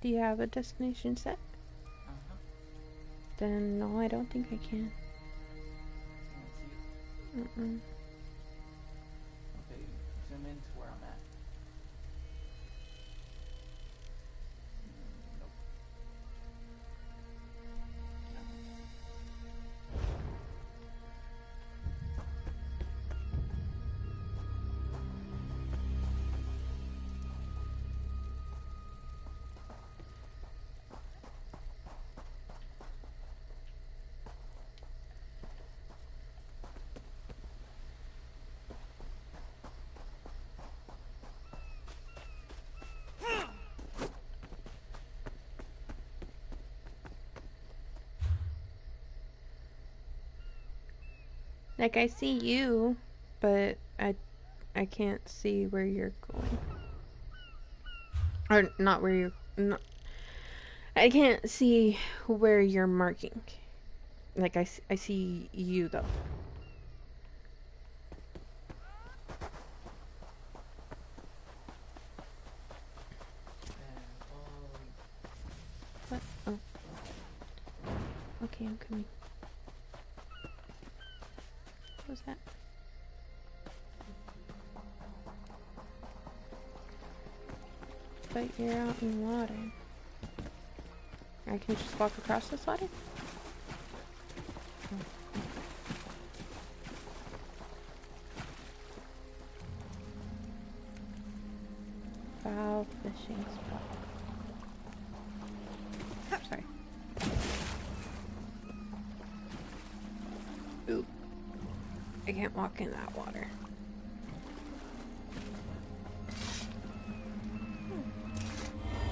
Speaker 1: Do you have a destination set? Then no, I don't think I can.
Speaker 8: Okay, zoom in to where I'm at.
Speaker 1: Like, I see you, but I can't see where you're going. Or not where you're... Not, I can't see where you're marking. Like, I see you, though. What? Oh. Okay, I'm coming. What was that? But you're out in water. I can just walk across this water? Foul fishing spot. Sorry. Ooh. I can't walk in that water.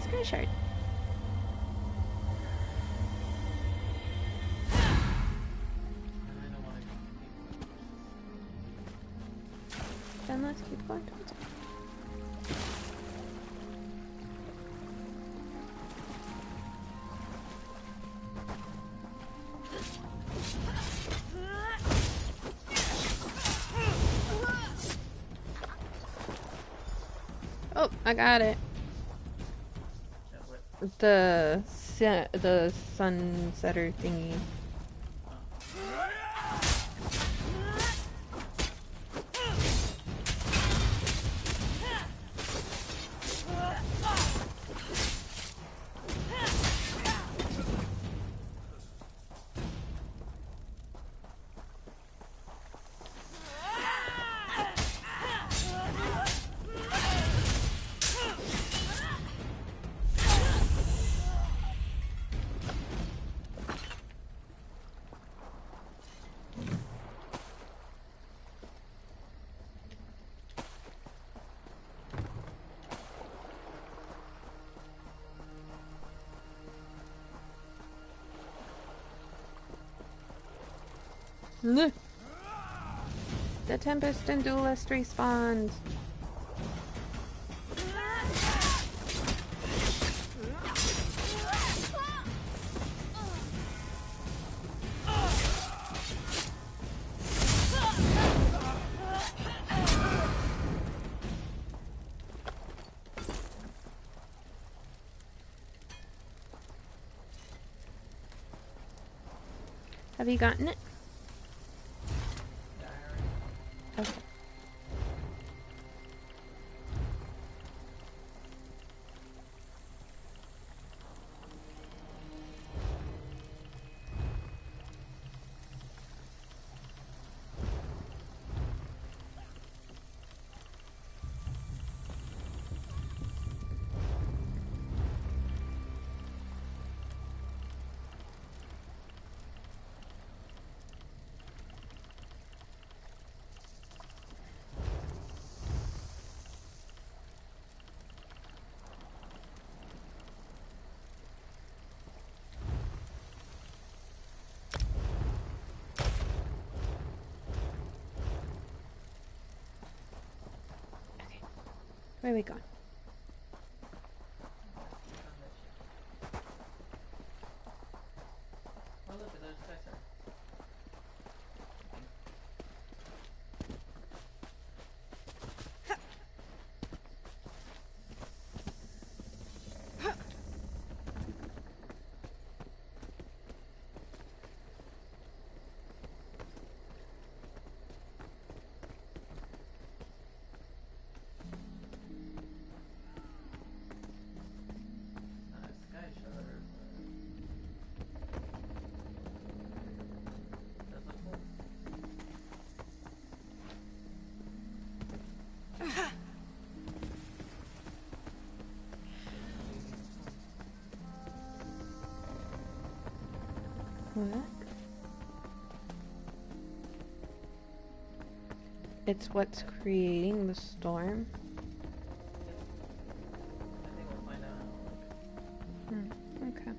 Speaker 1: Sky shard. Then let's keep going towards it. Oh, I got it. The sunsetter thingy. The Tempest and Duelist respawns. Have you gotten it? Okay. Where are we going?
Speaker 8: Oh look, there's Skyser.
Speaker 1: What? It's what's creating the storm?
Speaker 8: I think we'll find out.
Speaker 1: Okay.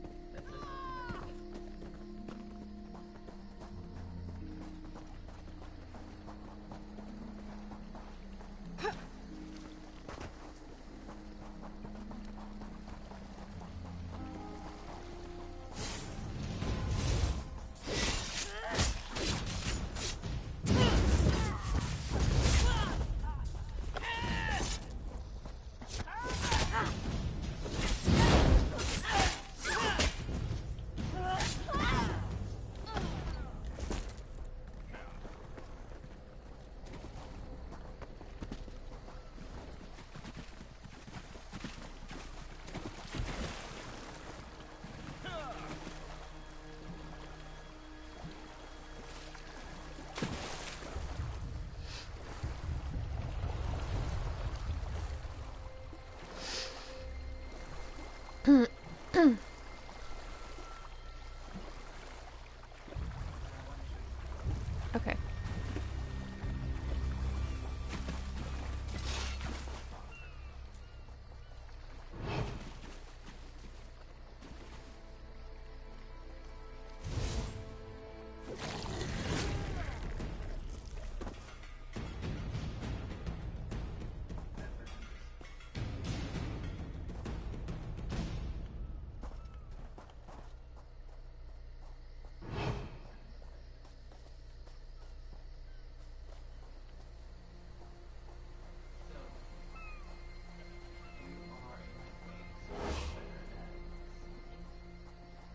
Speaker 1: Okay.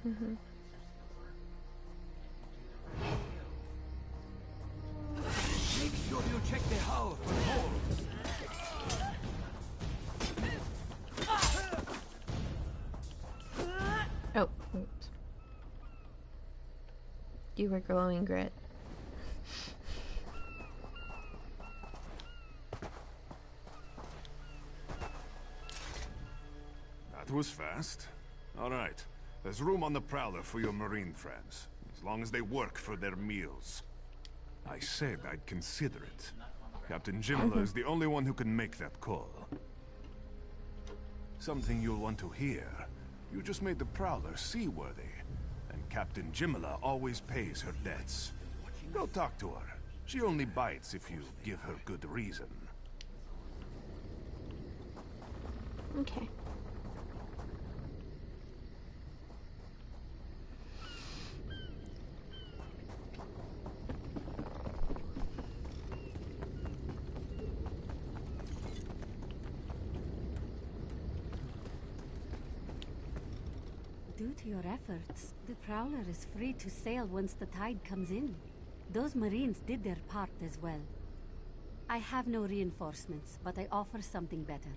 Speaker 1: Mm-hmm.
Speaker 15: Make sure you check the hull for holes.
Speaker 1: Oh, oops. You were glowing grit.
Speaker 14: That was fast. All right. There's room on the Prowler for your Marine friends, as long as they work for their meals. I said I'd consider it. Captain Jimala is the only one who can make that call. Something you'll want to hear. You just made the Prowler seaworthy, and Captain Jimala always pays her debts. Go talk to her. She only bites if you give her good reason.
Speaker 1: Okay.
Speaker 18: Due to your efforts, the Prowler is free to sail once the tide comes in. Those Marines did their part as well. I have no reinforcements, but I offer something better.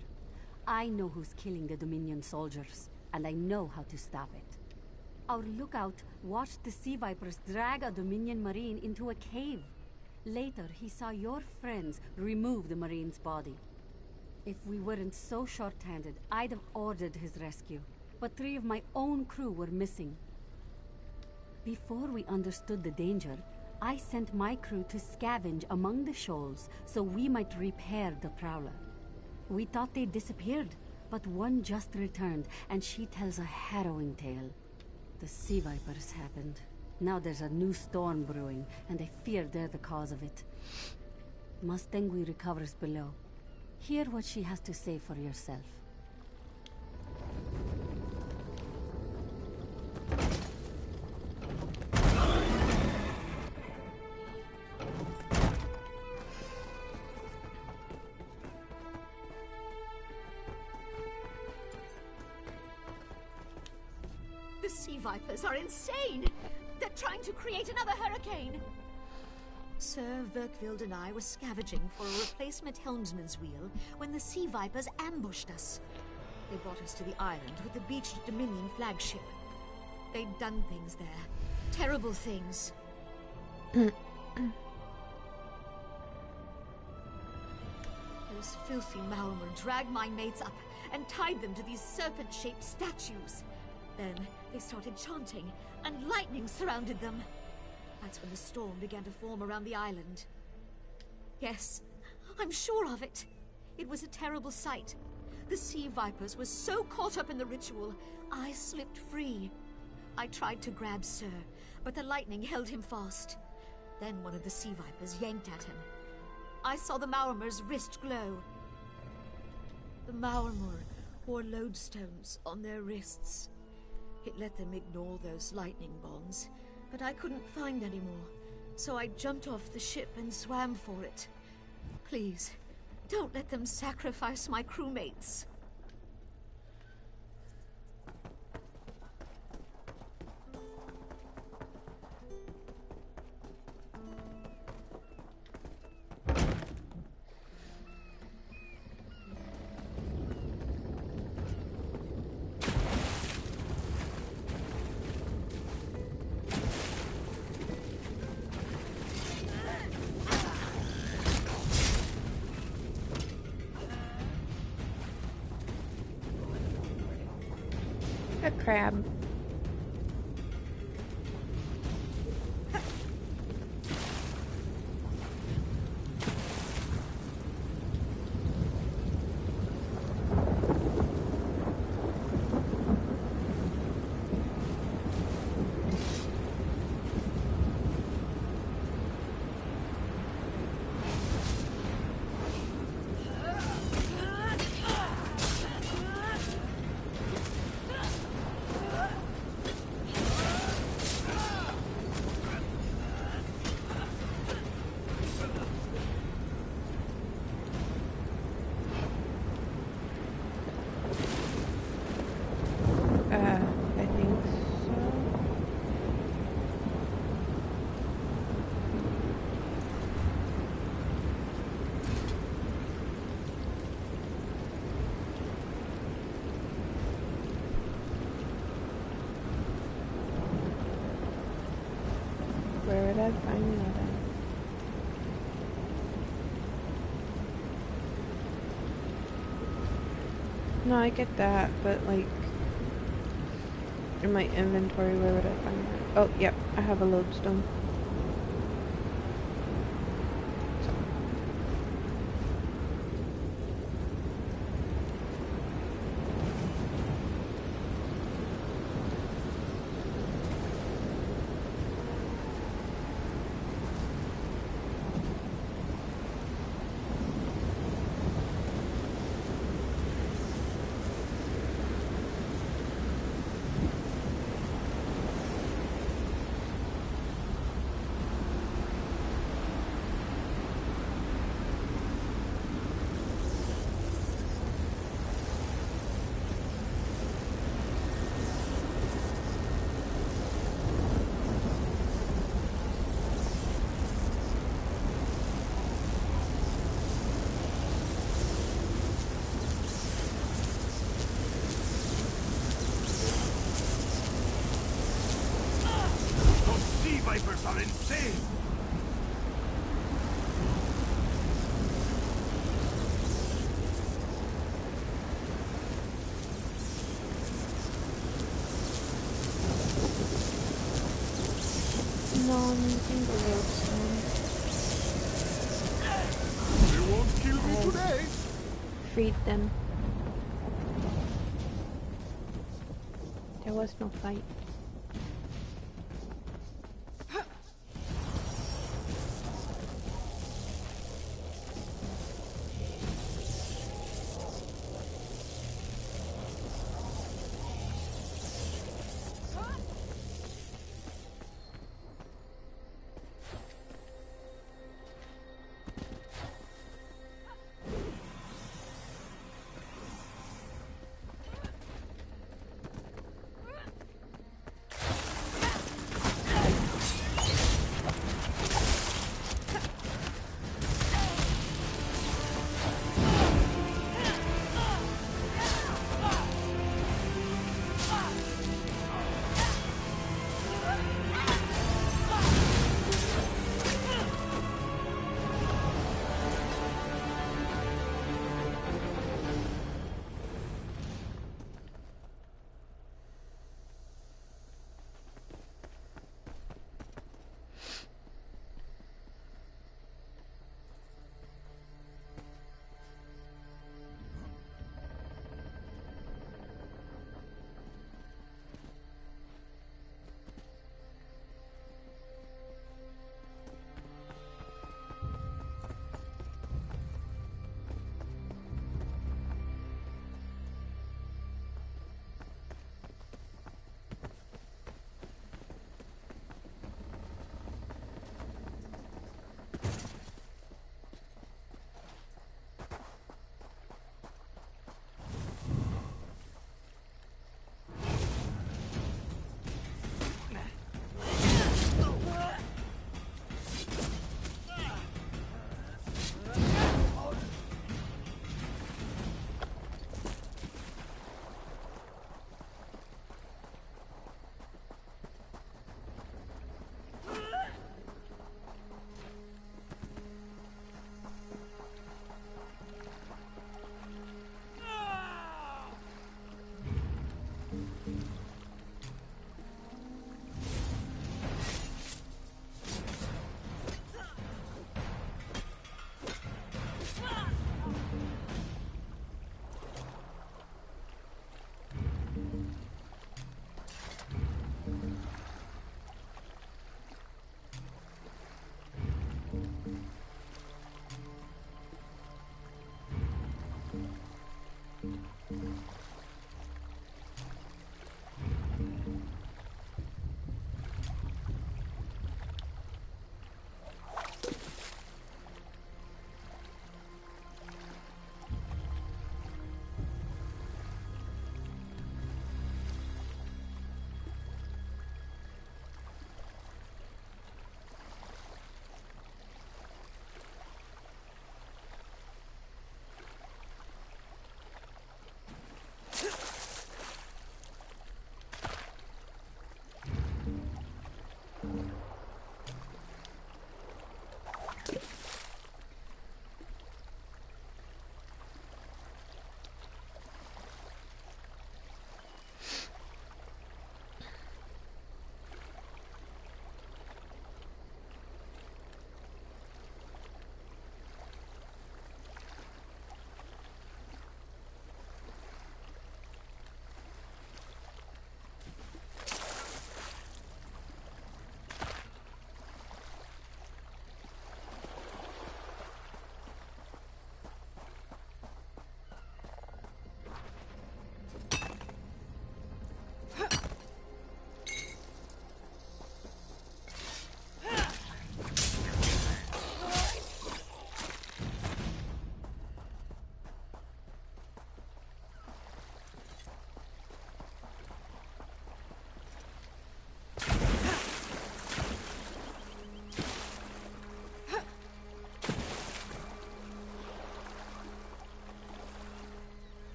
Speaker 18: I know who's killing the Dominion soldiers, and I know how to stop it. Our lookout watched the Sea Vipers drag a Dominion Marine into a cave. Later, he saw your friends remove the Marine's body. If we weren't so short-handed, I'd have ordered his rescue. But 3 of my own crew were missing. Before we understood the danger, I sent my crew to scavenge among the shoals so we might repair the Prowler. We thought they disappeared, but one just returned, and she tells a harrowing tale. The Sea Vipers happened. Now there's a new storm brewing, and I fear they're the cause of it. Mustangui recovers below. Hear what she has to say for yourself.
Speaker 19: The Sea Vipers are insane! They're trying to create another hurricane! Sir Verkvild and I were scavenging for a replacement helmsman's wheel when the Sea Vipers ambushed us. They brought us to the island with the beached Dominion flagship. They'd done things there. Terrible things. Those filthy Maormer dragged my mates up and tied them to these serpent-shaped statues. Then they started chanting, and lightning surrounded them. That's when the storm began to form around the island. Yes, I'm sure of it. It was a terrible sight. The Sea Vipers were so caught up in the ritual, I slipped free. I tried to grab Sir, but the lightning held him fast. Then one of the Sea Vipers yanked at him. I saw the Maormer's wrist glow. The Maormer wore lodestones on their wrists. It let them ignore those lightning bonds, but I couldn't find any more, so I jumped off the ship and swam for it. Please, don't let them sacrifice my crewmates.
Speaker 1: A crab. I think so. Where would I find that at? No, I get that, but like in my inventory, where would I find that? Oh, yep, I have a lodestone.
Speaker 14: Vipers are insane!
Speaker 1: No, I'm using the lodestone.
Speaker 14: They won't kill me today!
Speaker 1: Freed them. There was no fight.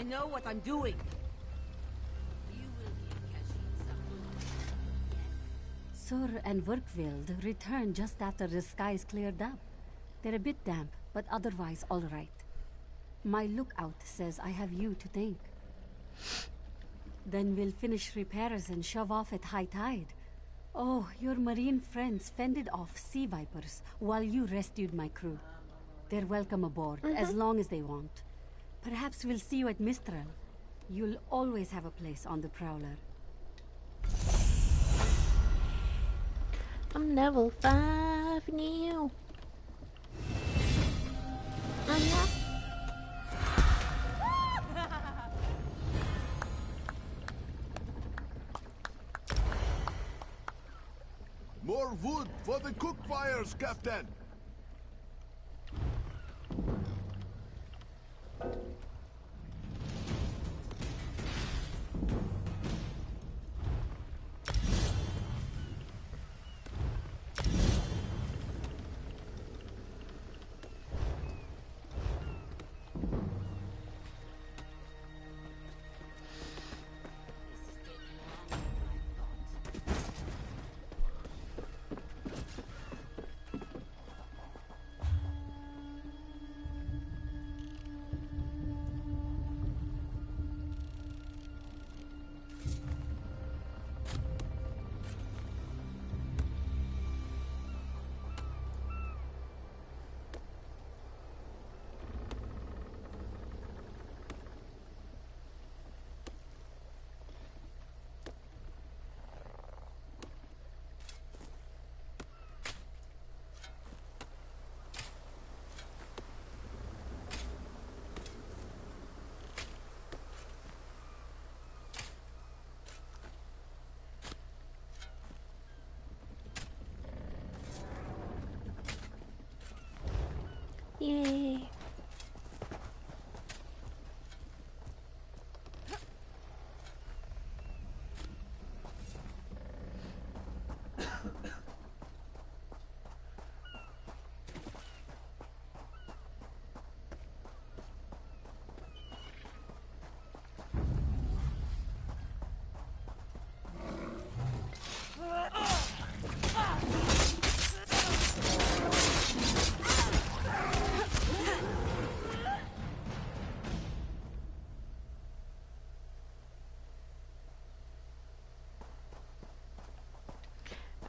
Speaker 6: know what I'm doing.
Speaker 18: Sur and Werkwild returned just after the skies cleared up. They're a bit damp, but otherwise all right. My lookout says I have you to thank. Then we'll finish repairs and shove off at high tide. Oh, your marine friends fended off sea vipers while you rescued my crew. They're welcome aboard, as long as they want. Perhaps we'll see you at Mistral. You'll always have a place on the Prowler.
Speaker 1: I'm level 5 now.
Speaker 14: More wood for the cook fires, Captain!
Speaker 1: Yay.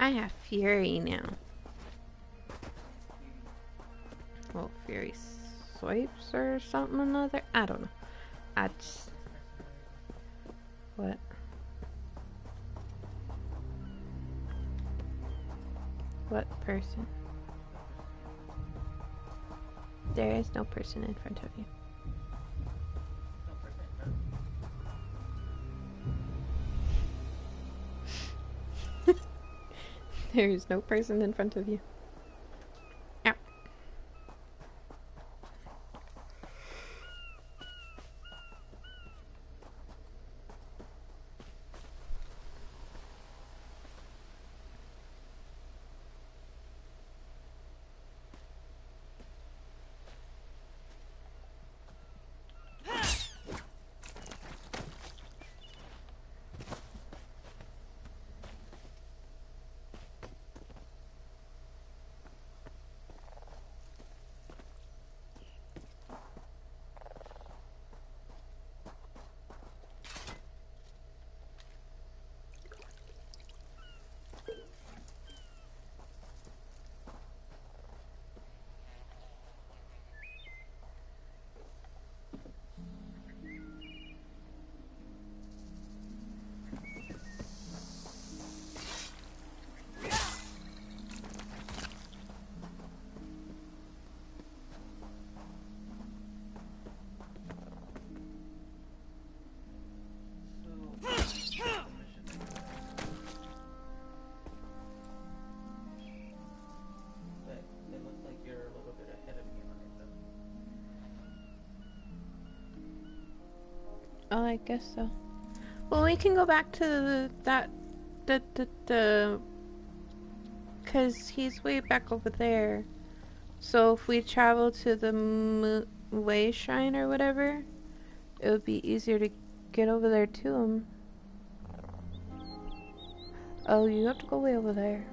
Speaker 1: I have Fury now. Well, Fury swipes or something another. I don't know. I just... What? What person? There is no person in front of you. There is no person in front of you. Ow. Oh, I guess so. Well, we can go back to because he's way back over there. So if we travel to the Way Shrine or whatever, it would be easier to get over there to him. Oh, you have to go way over there.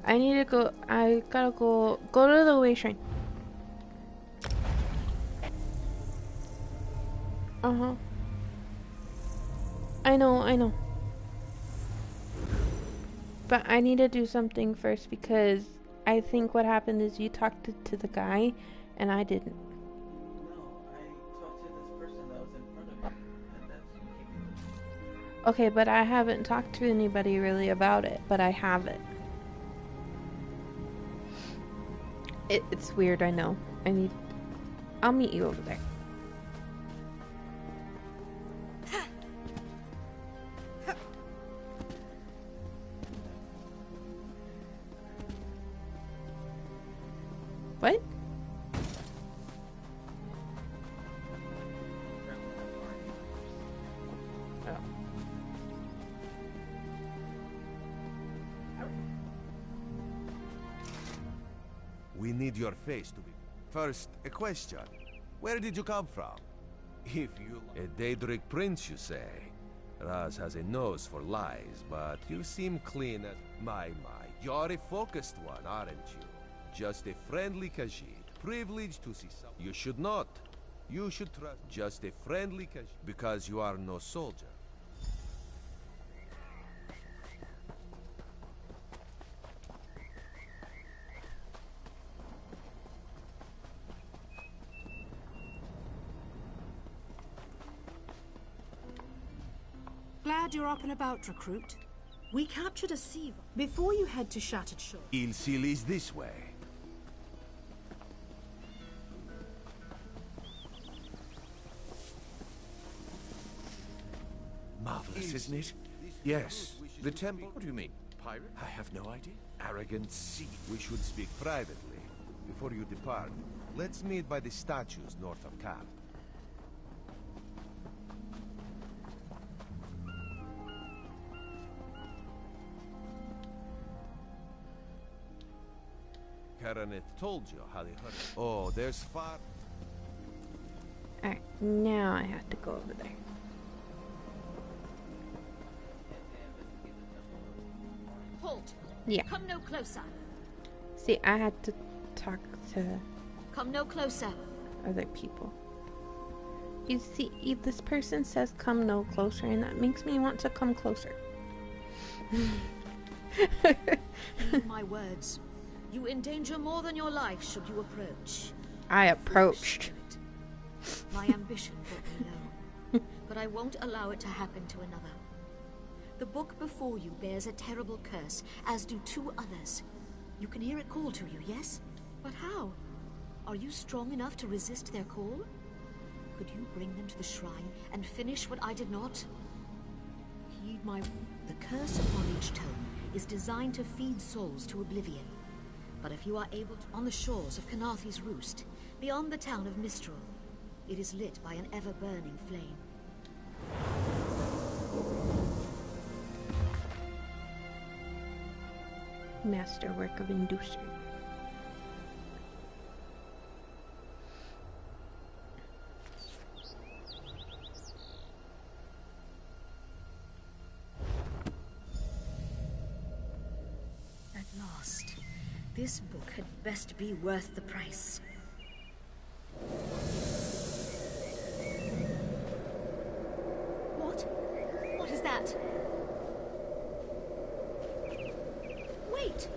Speaker 1: I need to go. I gotta go to the way shrine. I know. But I need to do something first because I think what happened is you talked to the guy and I didn't. Okay, but I haven't talked to anybody really about it, but I have it. It's weird, I know. I'll meet you over there. What?
Speaker 7: We need your face to be... First, a question. Where did you come from? If you... A Daedric prince, you say? Raz has a nose for lies, but you seem clean as... My, you're a focused one, aren't you? Just a friendly Khajiit, privileged to see some... You should not. You should trust... Just a friendly Khajiit, because you are no soldier.
Speaker 20: Glad you're up and about, recruit. We captured a Siva. Before you head to Shattered Shore...
Speaker 7: Ilsil is this way.
Speaker 5: Marvelous, isn't it? Yes. The temple? What do you mean? Pirate? I have no idea. Arrogant sea.
Speaker 7: We should speak privately. Before you depart, let's meet by the statues north of camp. Karaneth told you how they heard it. Oh, there's far...
Speaker 1: Alright, now I have to go over there.
Speaker 19: Halt!
Speaker 1: Yeah.
Speaker 19: Come no closer.
Speaker 1: See, I had to talk to...
Speaker 19: Come no closer.
Speaker 1: Other people. You see, if this person says come no closer, and that makes me want to come closer.
Speaker 19: Heed my words. You endanger more than your life should you approach.
Speaker 1: I approached.
Speaker 19: My ambition brought me low, but I won't allow it to happen to another. The book before you bears a terrible curse, as do 2 others. You can hear it call to you, yes? But how? Are you strong enough to resist their call? Could you bring them to the shrine and finish what I did not? Heed my... The curse upon each tome is designed to feed souls to oblivion. But if you are able to... On the shores of Khenarthi's Roost, beyond the town of Mistral, it is lit by an ever-burning flame.
Speaker 1: Masterwork of Inducer.
Speaker 19: At last, this book had best be worth the price. What is that? Wait!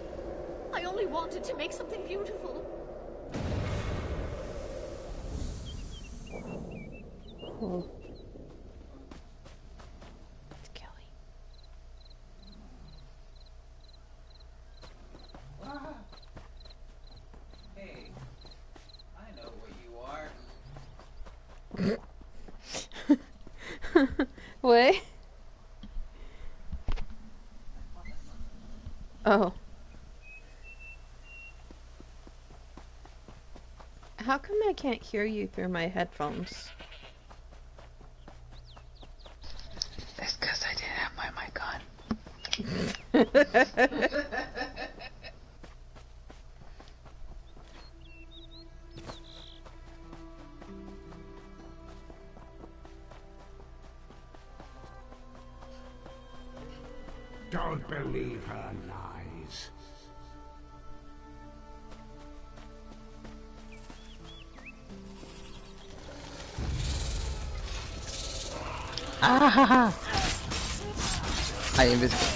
Speaker 19: I only wanted to make something beautiful.
Speaker 1: Oh. It's Kelly.
Speaker 8: Hey, I know where you are.
Speaker 1: What? Oh. How come I can't hear you through my headphones?
Speaker 21: That's because I didn't have my mic on.
Speaker 3: Don't believe her lies.
Speaker 21: Ah ha ha! I am invisible.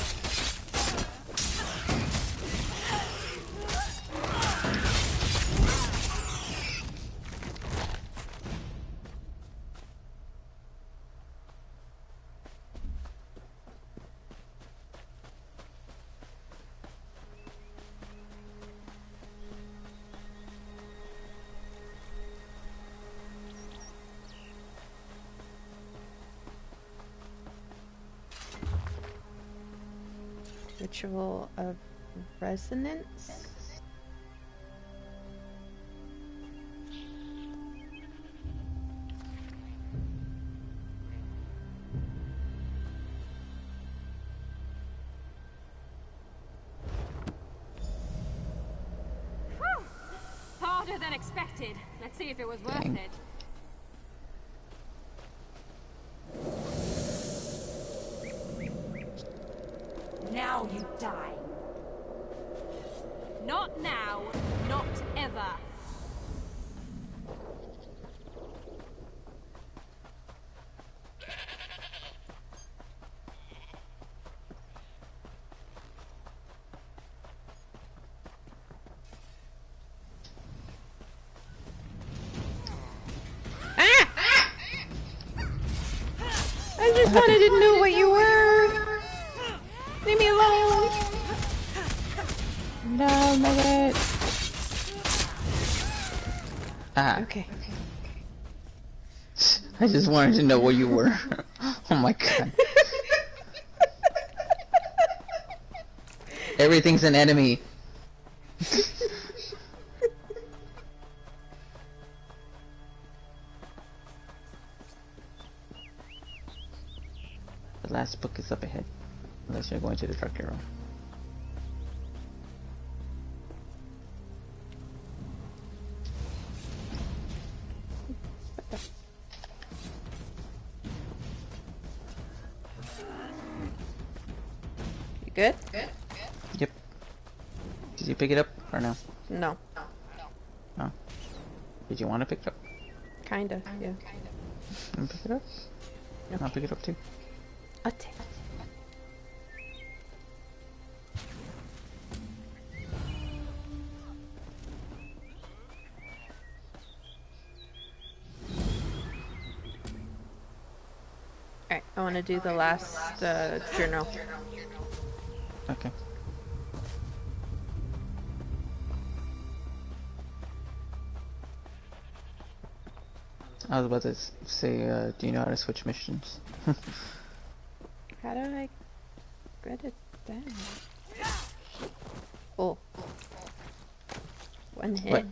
Speaker 1: Ritual of resonance.
Speaker 2: Whew! Harder than expected. Let's see if it was worth it.
Speaker 6: Now you die.
Speaker 2: Not now, not ever.
Speaker 1: I just wanted to know what you were. Leave me alone.
Speaker 21: No, Maggot. Ah.
Speaker 1: Okay.
Speaker 21: I just wanted to know where you were. Oh my god. Everything's an enemy. The last book is up ahead. Unless you're going to the Dark Arrow.
Speaker 1: You good?
Speaker 21: Yep. Did you pick it up or no?
Speaker 1: No.
Speaker 21: No. Did you want to pick it up?
Speaker 1: Kinda, yeah.
Speaker 21: You pick it up?
Speaker 1: Okay.
Speaker 21: I'll pick it up too.
Speaker 1: I'll take it. Alright, I want to do the last journal.
Speaker 21: Okay. I was about to say, do you know how to switch missions?
Speaker 1: How do I get it down? Oh. One hit.
Speaker 21: What?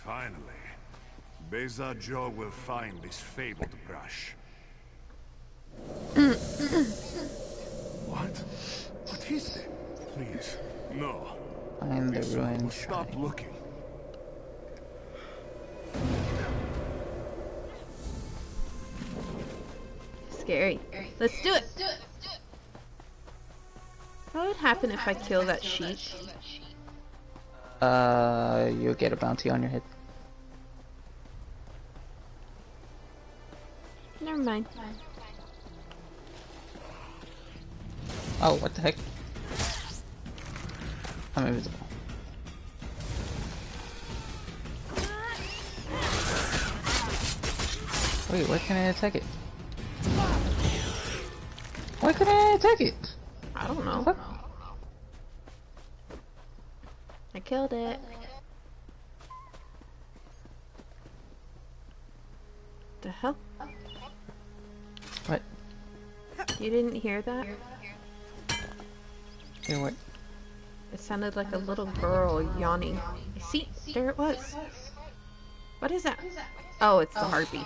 Speaker 14: Finally, Beza Joe will find this fabled brush. What? What is that? Please, no.
Speaker 21: Find the ruined
Speaker 14: Stop
Speaker 21: shrine.
Speaker 14: looking.
Speaker 1: Scary. Let's do it! What would happen if I kill that sheep?
Speaker 21: You'll get a bounty on your head.
Speaker 1: Never mind.
Speaker 21: Oh, what the heck? I'm invisible. Wait, why can't I attack it? Why couldn't I attack it?
Speaker 1: I don't know.
Speaker 21: What?
Speaker 1: I killed it. The hell?
Speaker 21: What?
Speaker 1: You didn't hear that?
Speaker 21: Hear what?
Speaker 1: It sounded like a little girl yawning. See, there it was. What is that? Oh, it's the heartbeat.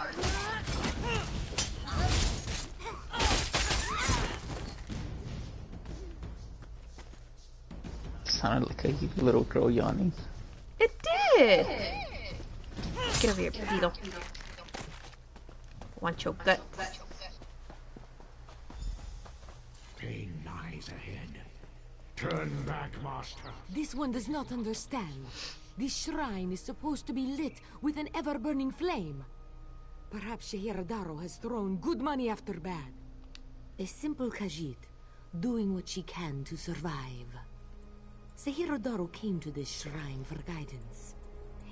Speaker 21: Sounded like a little girl yawning.
Speaker 1: It did! Get over here, beetle. Want your guts.
Speaker 3: Pain lies ahead. Turn back, Master.
Speaker 10: This one does not understand. This shrine is supposed to be lit with an ever-burning flame. Perhaps Shehira has thrown good money after bad. A simple Khajiit, doing what she can to survive. Shehira came to this shrine for guidance.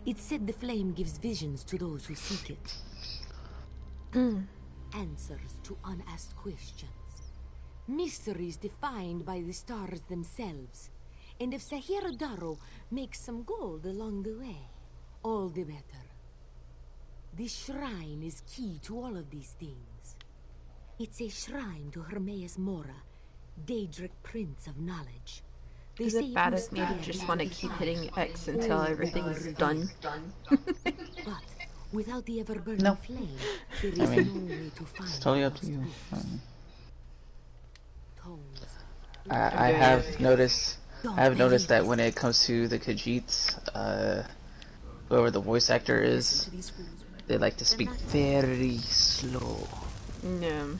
Speaker 10: It said the flame gives visions to those who seek it. Answers to unasked questions. Mysteries defined by the stars themselves. And if Shehira makes some gold along the way, all the better. This shrine is key to all of these things. It's a shrine to Hermaeus Mora, Daedric Prince of Knowledge. They
Speaker 1: Is it bad of me to just want to keep hitting X until everything's done?
Speaker 10: But without the ever-burning flame, there is no way to find
Speaker 21: it's totally up to you. I have noticed that when it comes to the Khajiits, whoever the voice actor is, they like to speak very slow.
Speaker 1: No.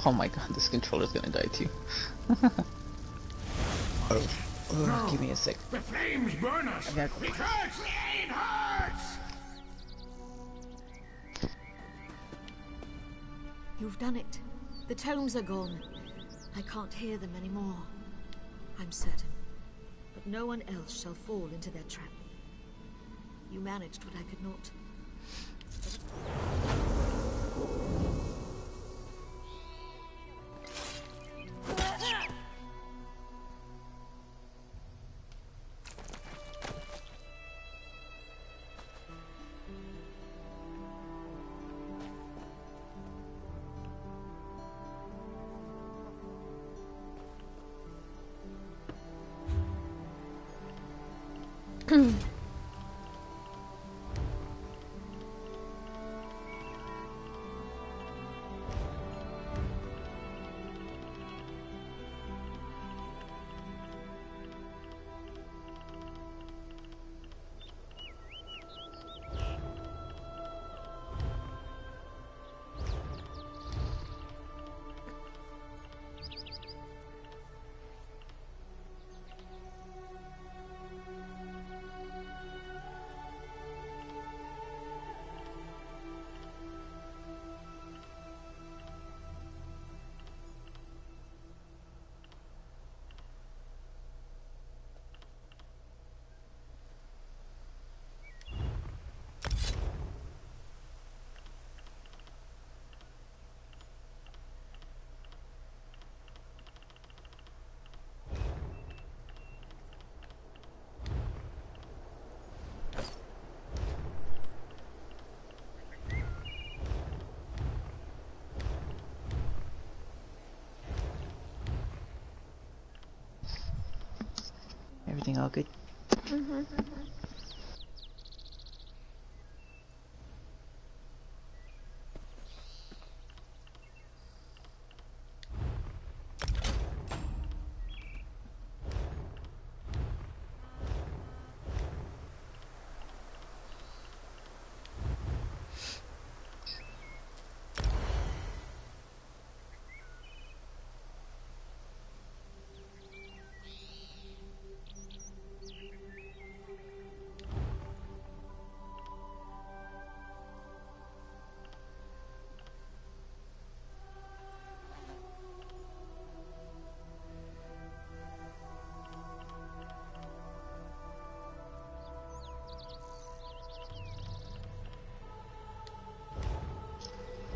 Speaker 21: Oh my god, this controller's gonna die too.
Speaker 3: No.
Speaker 21: Give me a sec.
Speaker 3: The flames burn us.
Speaker 21: I got...
Speaker 3: It hurts. It hurts.
Speaker 19: You've done it. The tomes are gone. I can't hear them anymore. I'm certain. But no one else shall fall into their trap. You managed what I could not.
Speaker 21: Everything all good?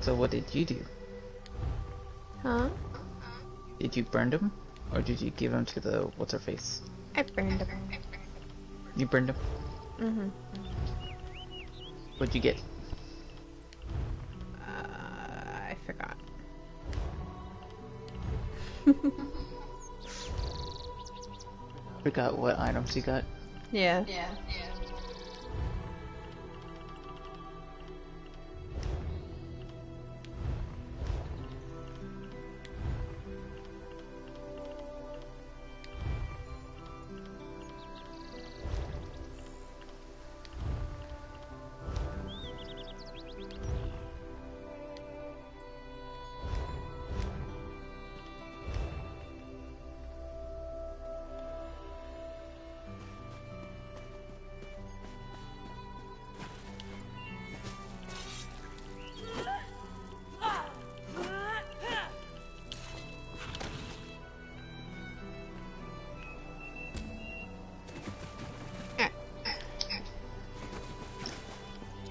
Speaker 21: So what did you do?
Speaker 1: Huh?
Speaker 21: Did you burn them? Or did you give them to the what's-her-face?
Speaker 1: I burned them.
Speaker 21: You burned them?
Speaker 1: Mm-hmm.
Speaker 21: What'd you get?
Speaker 1: I forgot.
Speaker 21: Forgot what items you got?
Speaker 1: Yeah.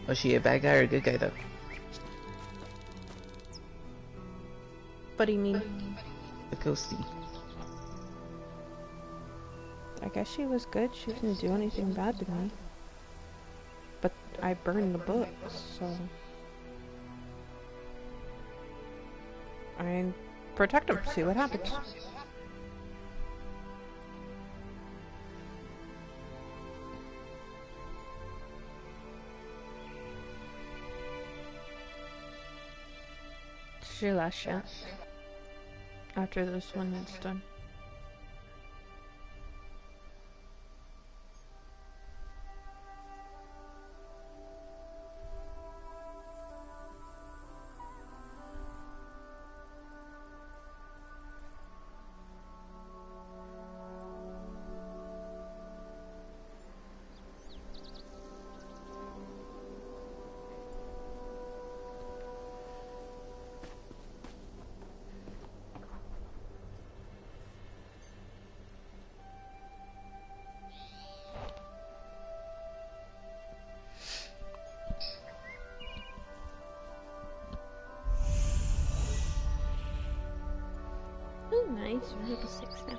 Speaker 21: Was she a bad guy or a good guy though?
Speaker 1: What do you mean?
Speaker 21: The ghosty.
Speaker 1: I guess she was good. She didn't do anything bad to me. But I burned the books, so... I mean, protect her, see what happens. It's your last shot. After this one is done. Oh, nice. We're level 6 now.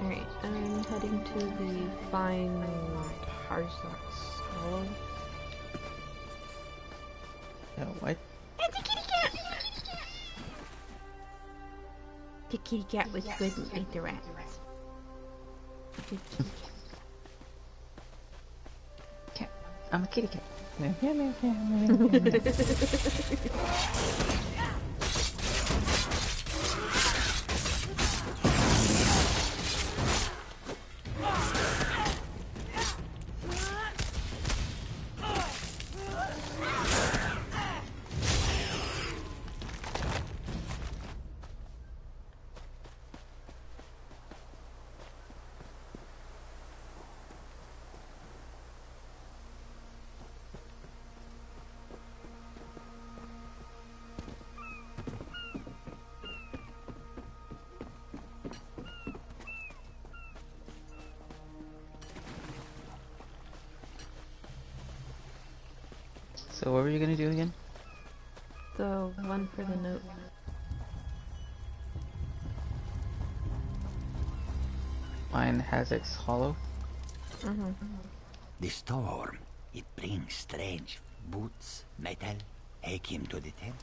Speaker 1: Alright, I'm heading to the Fine Harzak's Hollow.
Speaker 21: Oh, what?
Speaker 1: It's a kitty cat! The kitty cat was good and ate the rats. Good kitty
Speaker 21: cat. I'm a kitty cat. So what were you gonna do again?
Speaker 1: The one for the note.
Speaker 21: Mine has its hollow.
Speaker 4: The storm, it brings strange boots, metal. Take him to the tent.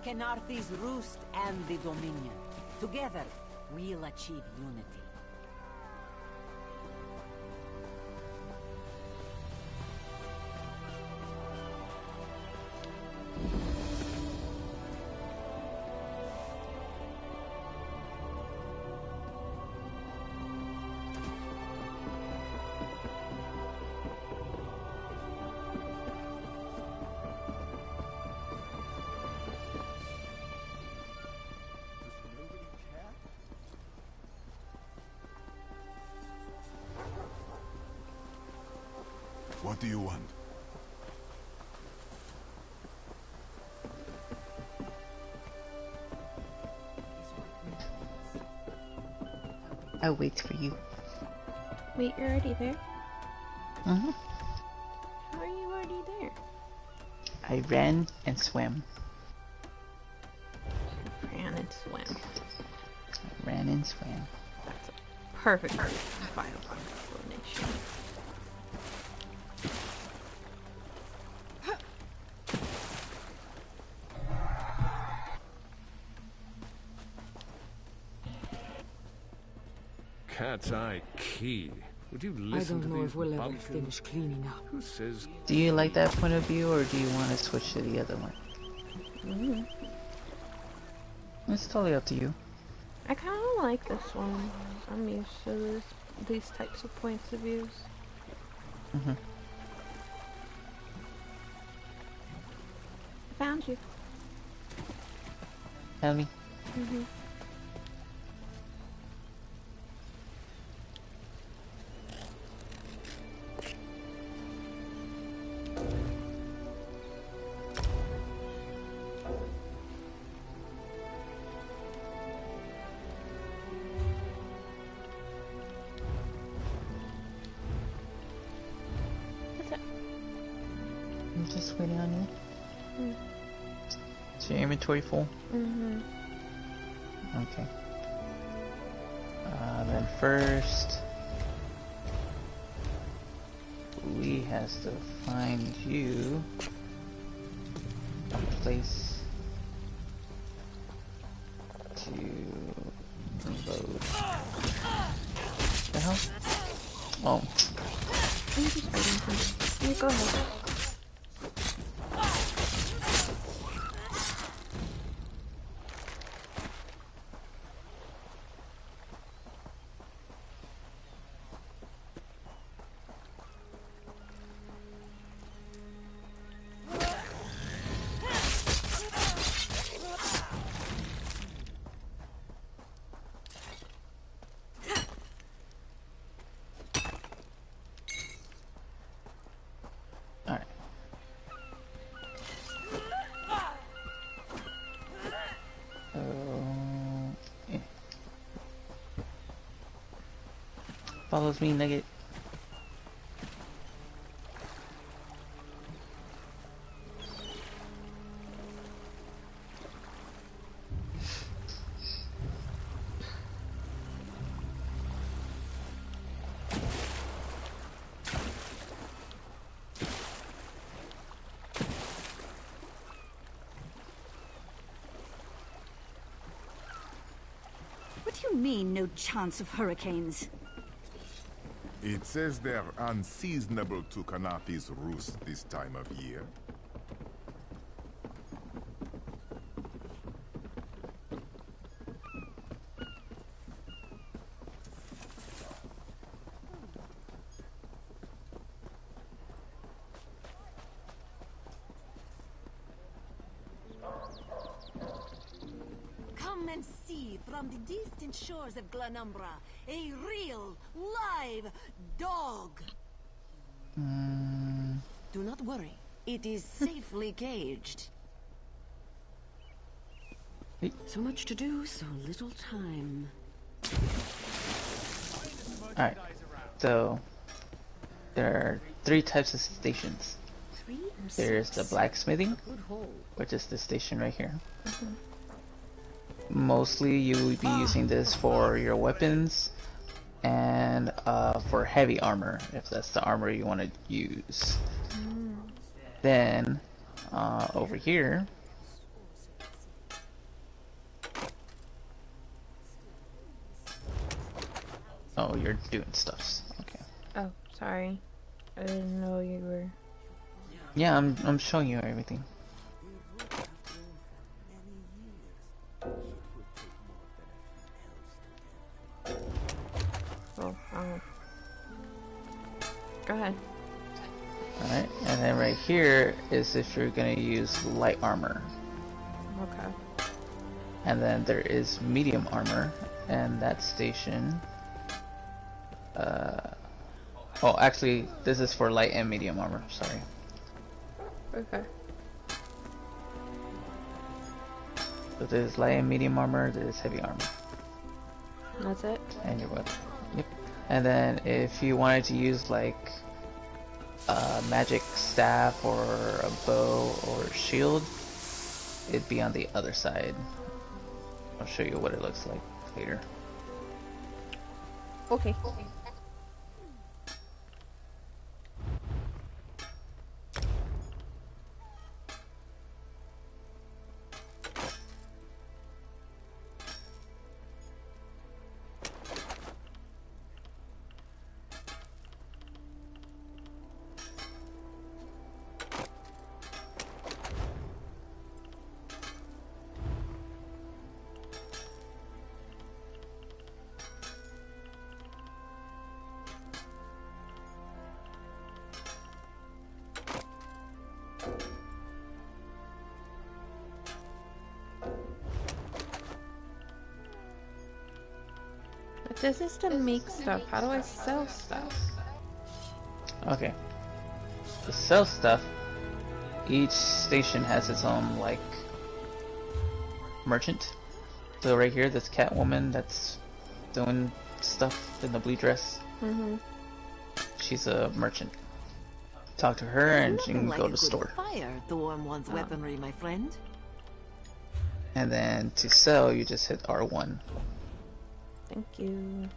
Speaker 6: Khenarthi's roost and the Dominion. Together, we'll achieve unity.
Speaker 14: What do you want?
Speaker 21: I'll wait for you.
Speaker 1: Wait, you're already there?
Speaker 21: Mm-hmm.
Speaker 1: How are you already there?
Speaker 21: I ran and swam.
Speaker 1: Ran and swam.
Speaker 21: Ran and swam.
Speaker 1: That's a perfect final explanation.
Speaker 5: Cat's Eye Key. Would you listen to these
Speaker 6: I don't know if we'll ever
Speaker 5: bumpkins?
Speaker 6: finish cleaning up.
Speaker 5: Who says?
Speaker 21: Do you like that point of view, or do you want to switch to the other one? It's totally up to you.
Speaker 1: I kind of like this one. I'm used to these types of points of views. Found you.
Speaker 21: Tell me. I'm just waiting on you. Is your inventory full? Okay. Then first, we has to find you a place to load. The hell? Oh.
Speaker 1: I'm just waiting for you. You go ahead.
Speaker 21: Follows me, Nugget.
Speaker 9: What do you mean, no chance of hurricanes?
Speaker 3: It says they're unseasonable to Khenarthi's roost this time of year.
Speaker 6: Come and see from the distant shores of Glanumbra a real, live dog. Do not worry. It is safely caged. So much to do, so little time.
Speaker 21: Alright, so there are 3 types of stations. There's the blacksmithing, which is the station right here. Mostly you will be using this for your weapons and for heavy armor, if that's the armor you want to use. Then over here Oh, you're doing stuffs. Okay.
Speaker 1: Oh, sorry. I didn't know you were...
Speaker 21: Yeah, I'm showing you everything.
Speaker 1: Oh, go ahead.
Speaker 21: Alright, and then right here is if you're gonna use light armor.
Speaker 1: Okay.
Speaker 21: And then there is medium armor, and that station... Oh, actually, this is for light and medium armor, sorry.
Speaker 1: Okay.
Speaker 21: So this is light and medium armor, this is heavy armor.
Speaker 1: That's it?
Speaker 21: And your weapon. Yep. And then if you wanted to use like a magic staff or a bow or shield, it'd be on the other side. I'll show you what it looks like later.
Speaker 1: Okay. This is to make stuff. How do I sell stuff?
Speaker 21: Okay. To sell stuff, each station has its own, like, merchant. So right here, this Catwoman that's doing stuff in the blue dress.
Speaker 1: Mm-hmm.
Speaker 21: She's a merchant. Talk to her and she can go to the store.
Speaker 6: Fire, the warm one's weaponry, my friend.
Speaker 21: And then to sell, you just hit R1.
Speaker 1: Thank you.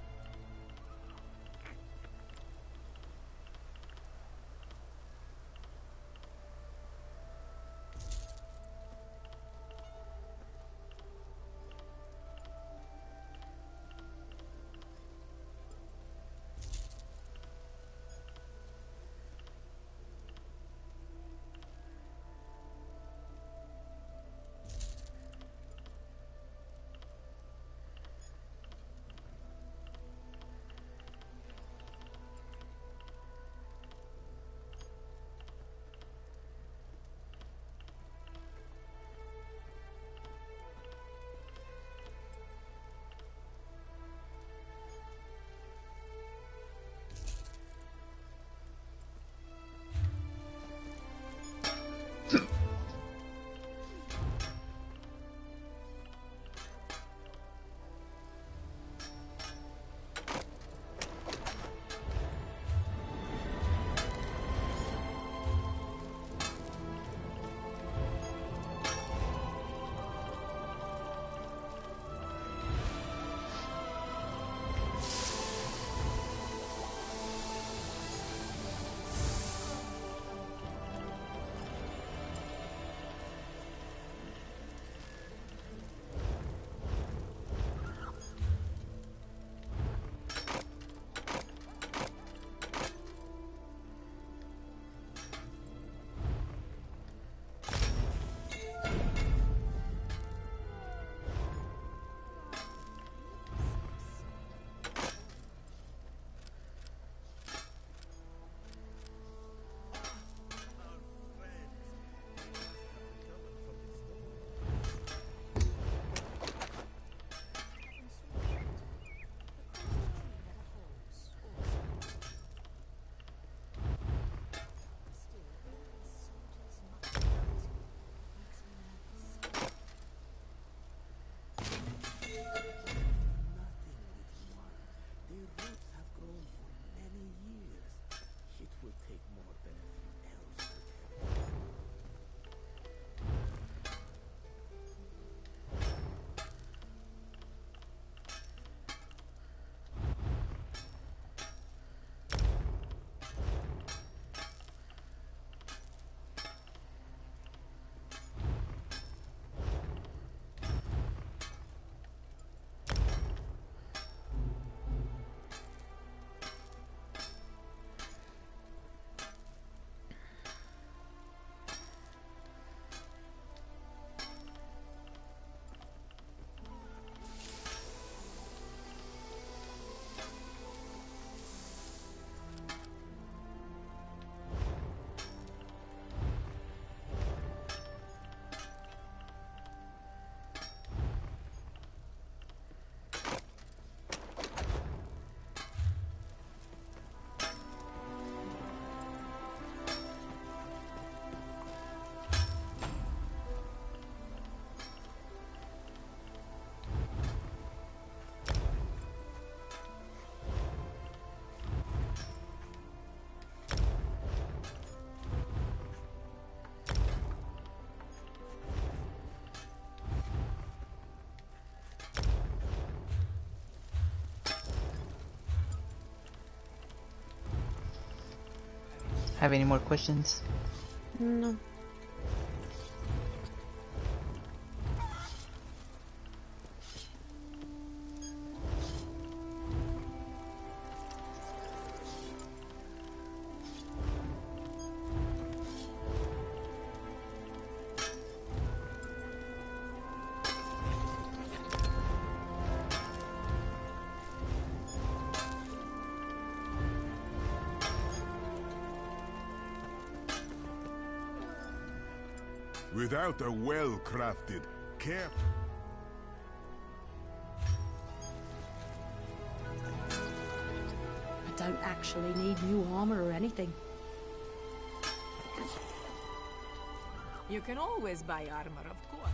Speaker 21: have any more questions?
Speaker 1: No.
Speaker 3: Without a well-crafted, careful...
Speaker 20: I don't actually need new armor or anything.
Speaker 6: You can always buy armor, of course.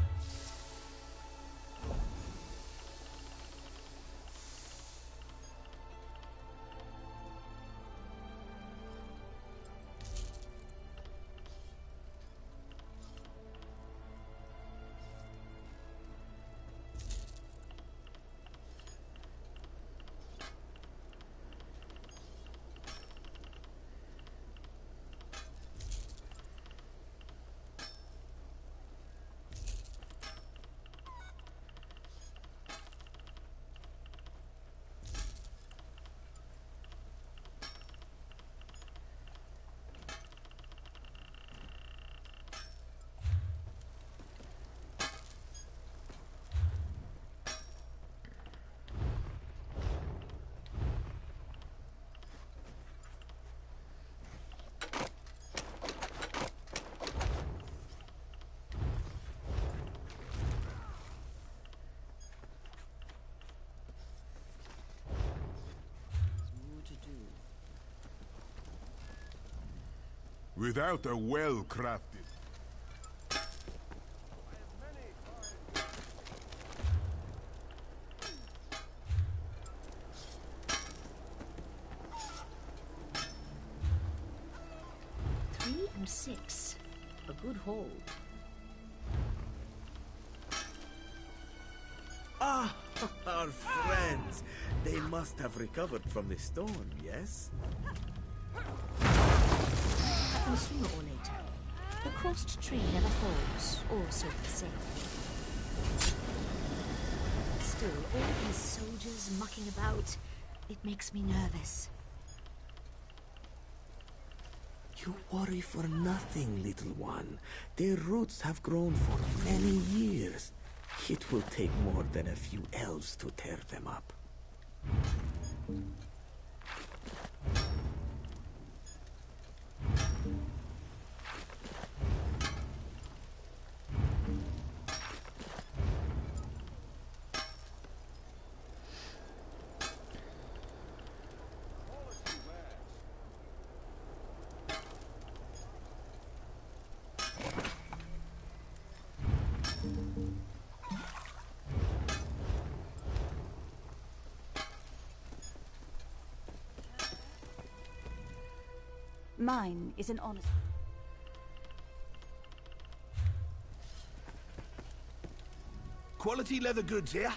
Speaker 3: Without a well-crafted...
Speaker 19: Three and 6. A good haul.
Speaker 11: Ah, our friends. They must have recovered from the storm, yes?
Speaker 19: Sooner or later, the crossed tree never falls, or so they say. Still, all these soldiers mucking about, it makes me nervous.
Speaker 11: You worry for nothing, little one. Their roots have grown for many years. It will take more than a few elves to tear them up.
Speaker 9: Mine is an honest...
Speaker 5: Quality leather goods here?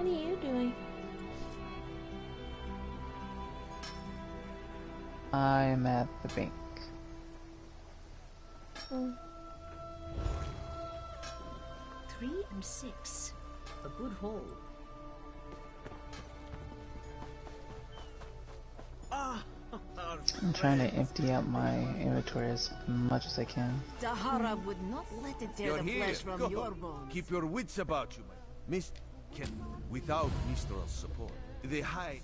Speaker 1: What are you doing?
Speaker 21: I'm at the bank.
Speaker 1: Oh.
Speaker 17: 3 and 6. A good haul.
Speaker 21: I'm trying to empty out my inventory as much as I can.
Speaker 6: Tahara would not let it tear
Speaker 7: You're
Speaker 6: the
Speaker 7: here.
Speaker 6: flesh from
Speaker 7: Go.
Speaker 6: your bones.
Speaker 7: Keep your wits about you, my without Mistral's support, the High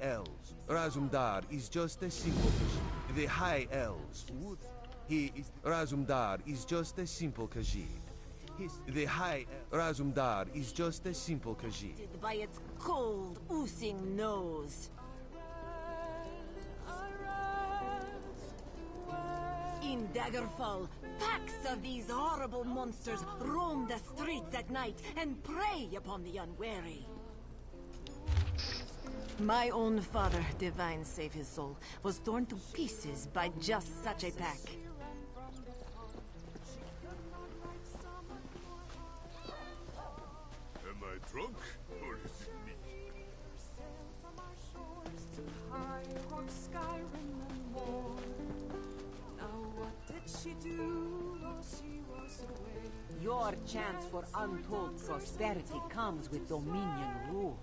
Speaker 7: Elves. Razumdar is just a simple Khajiit. The High Elves would. Razumdar is just a simple Khajiit. Razumdar is just a simple Khajiit.
Speaker 6: By its cold, oozing nose. In Daggerfall, packs of these horrible monsters roam the streets at night and prey upon the unwary. My own father, divine save his soul, was torn to pieces by just such a pack.
Speaker 14: Am I drunk, or is it me?
Speaker 6: Your chance for untold prosperity comes with Dominion rule.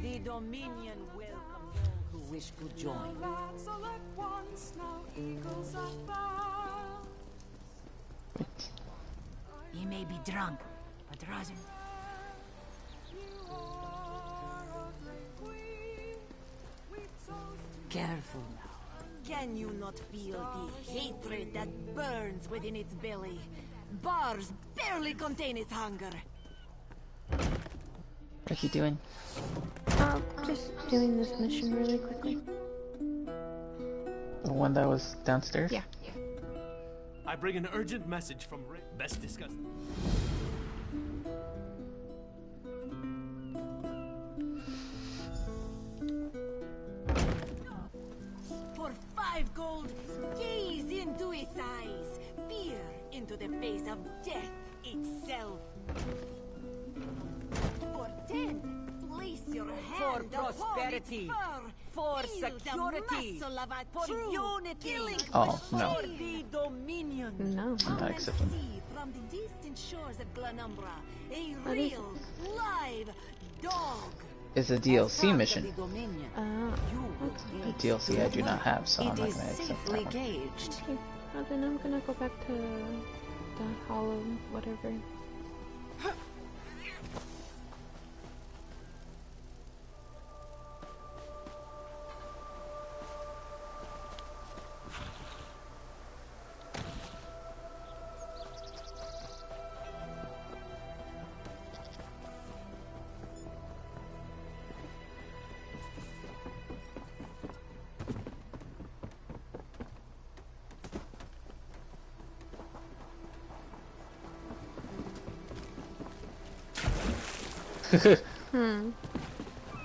Speaker 6: The Dominion welcomes all who wish to join.
Speaker 10: He may be drunk, but Razum...
Speaker 6: Careful now. Can you not feel the hatred that burns within its belly? Bars barely contain its hunger.
Speaker 21: What you doing?
Speaker 1: Just doing this mission really quickly.
Speaker 21: The one that was downstairs?
Speaker 1: Yeah.
Speaker 12: I bring an urgent message from Rick. Best discuss.
Speaker 6: For 5 gold, gaze into its eyes. Peer into the face of death itself. For 10, place your hand for prosperity, for security, for unity,
Speaker 21: Oh, no.
Speaker 6: for the Dominion.
Speaker 1: No.
Speaker 21: I'm not accepting.
Speaker 6: See from the distant shores of Glanumbra, a
Speaker 1: What is
Speaker 6: real, live dog.
Speaker 21: It's a DLC mission.
Speaker 6: The Dominion.
Speaker 21: The DLC I do not have, so I'm not going to accept
Speaker 6: safely
Speaker 21: that one.
Speaker 6: caged.
Speaker 1: Okay. Well, then I'm gonna go back to the hollow whatever.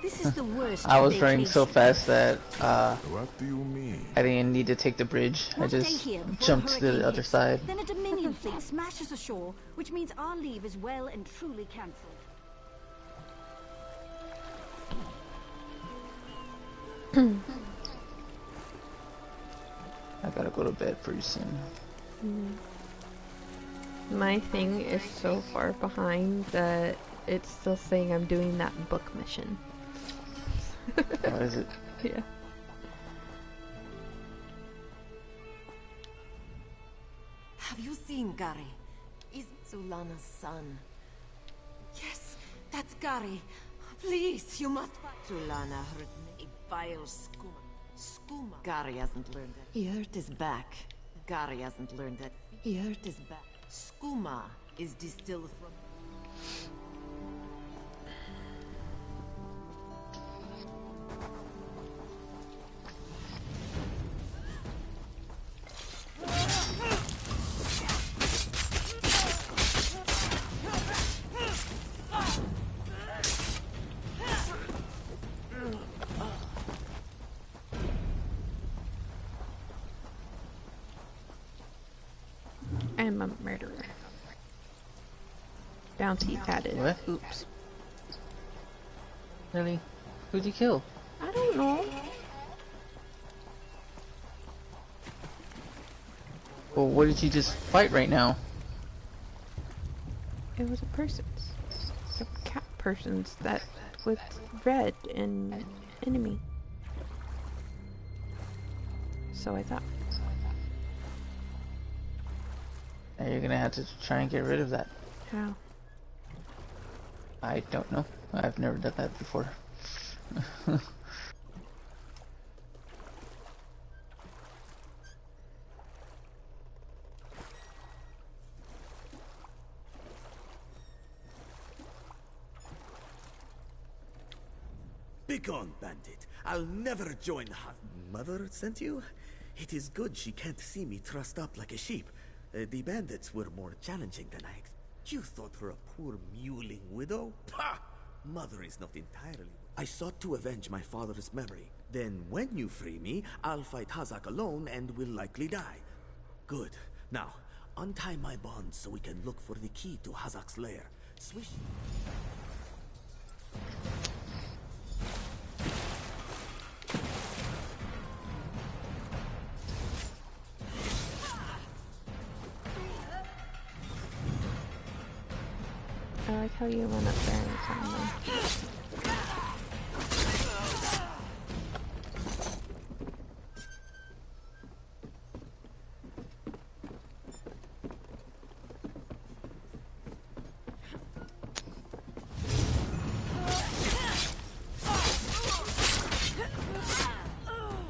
Speaker 6: This is the worst.
Speaker 21: I was running so fast that
Speaker 3: What do you mean?
Speaker 21: I didn't need to take the bridge. I
Speaker 9: We'll stay
Speaker 21: just
Speaker 9: here before
Speaker 21: jumped to
Speaker 9: hurricane
Speaker 21: the other
Speaker 9: hits.
Speaker 21: side.
Speaker 9: Then a Dominion fleet smashes ashore, which means our leave is well and truly cancelled.
Speaker 21: I gotta go to bed pretty soon.
Speaker 1: My thing is so far behind that it's still saying I'm doing that book mission.
Speaker 21: What is it?
Speaker 1: Yeah.
Speaker 6: Have you seen Gary? Is Zulana's son? Yes, that's Gary. Please, you must find Zulana hurt me. A vile skooma. Skooma. Gary hasn't learned that. He hurt his back. Gary hasn't learned that. He hurt his back. Skooma is distilled from...
Speaker 1: am a murderer. Bounty added.
Speaker 21: What?
Speaker 1: Oops.
Speaker 21: Really? Who'd you kill?
Speaker 1: I don't know.
Speaker 21: Well, what did you just fight right now?
Speaker 1: It was a person's. A cat person's that with red and enemy. So I thought.
Speaker 21: Now you're gonna have to try and get rid of that.
Speaker 1: How?
Speaker 21: I don't know. I've never done that before.
Speaker 11: Begone, bandit. I'll never join her. Mother sent you? It is good she can't see me trussed up like a sheep. The bandits were more challenging than I expected. You thought her a poor mewling widow? Pah! Mother is not entirely... I sought to avenge my father's memory. Then when you free me, I'll fight Hazak alone and will likely die. Good. Now, untie my bonds so we can look for the key to Hazak's lair. Swish...
Speaker 1: I like how you went up there and found them.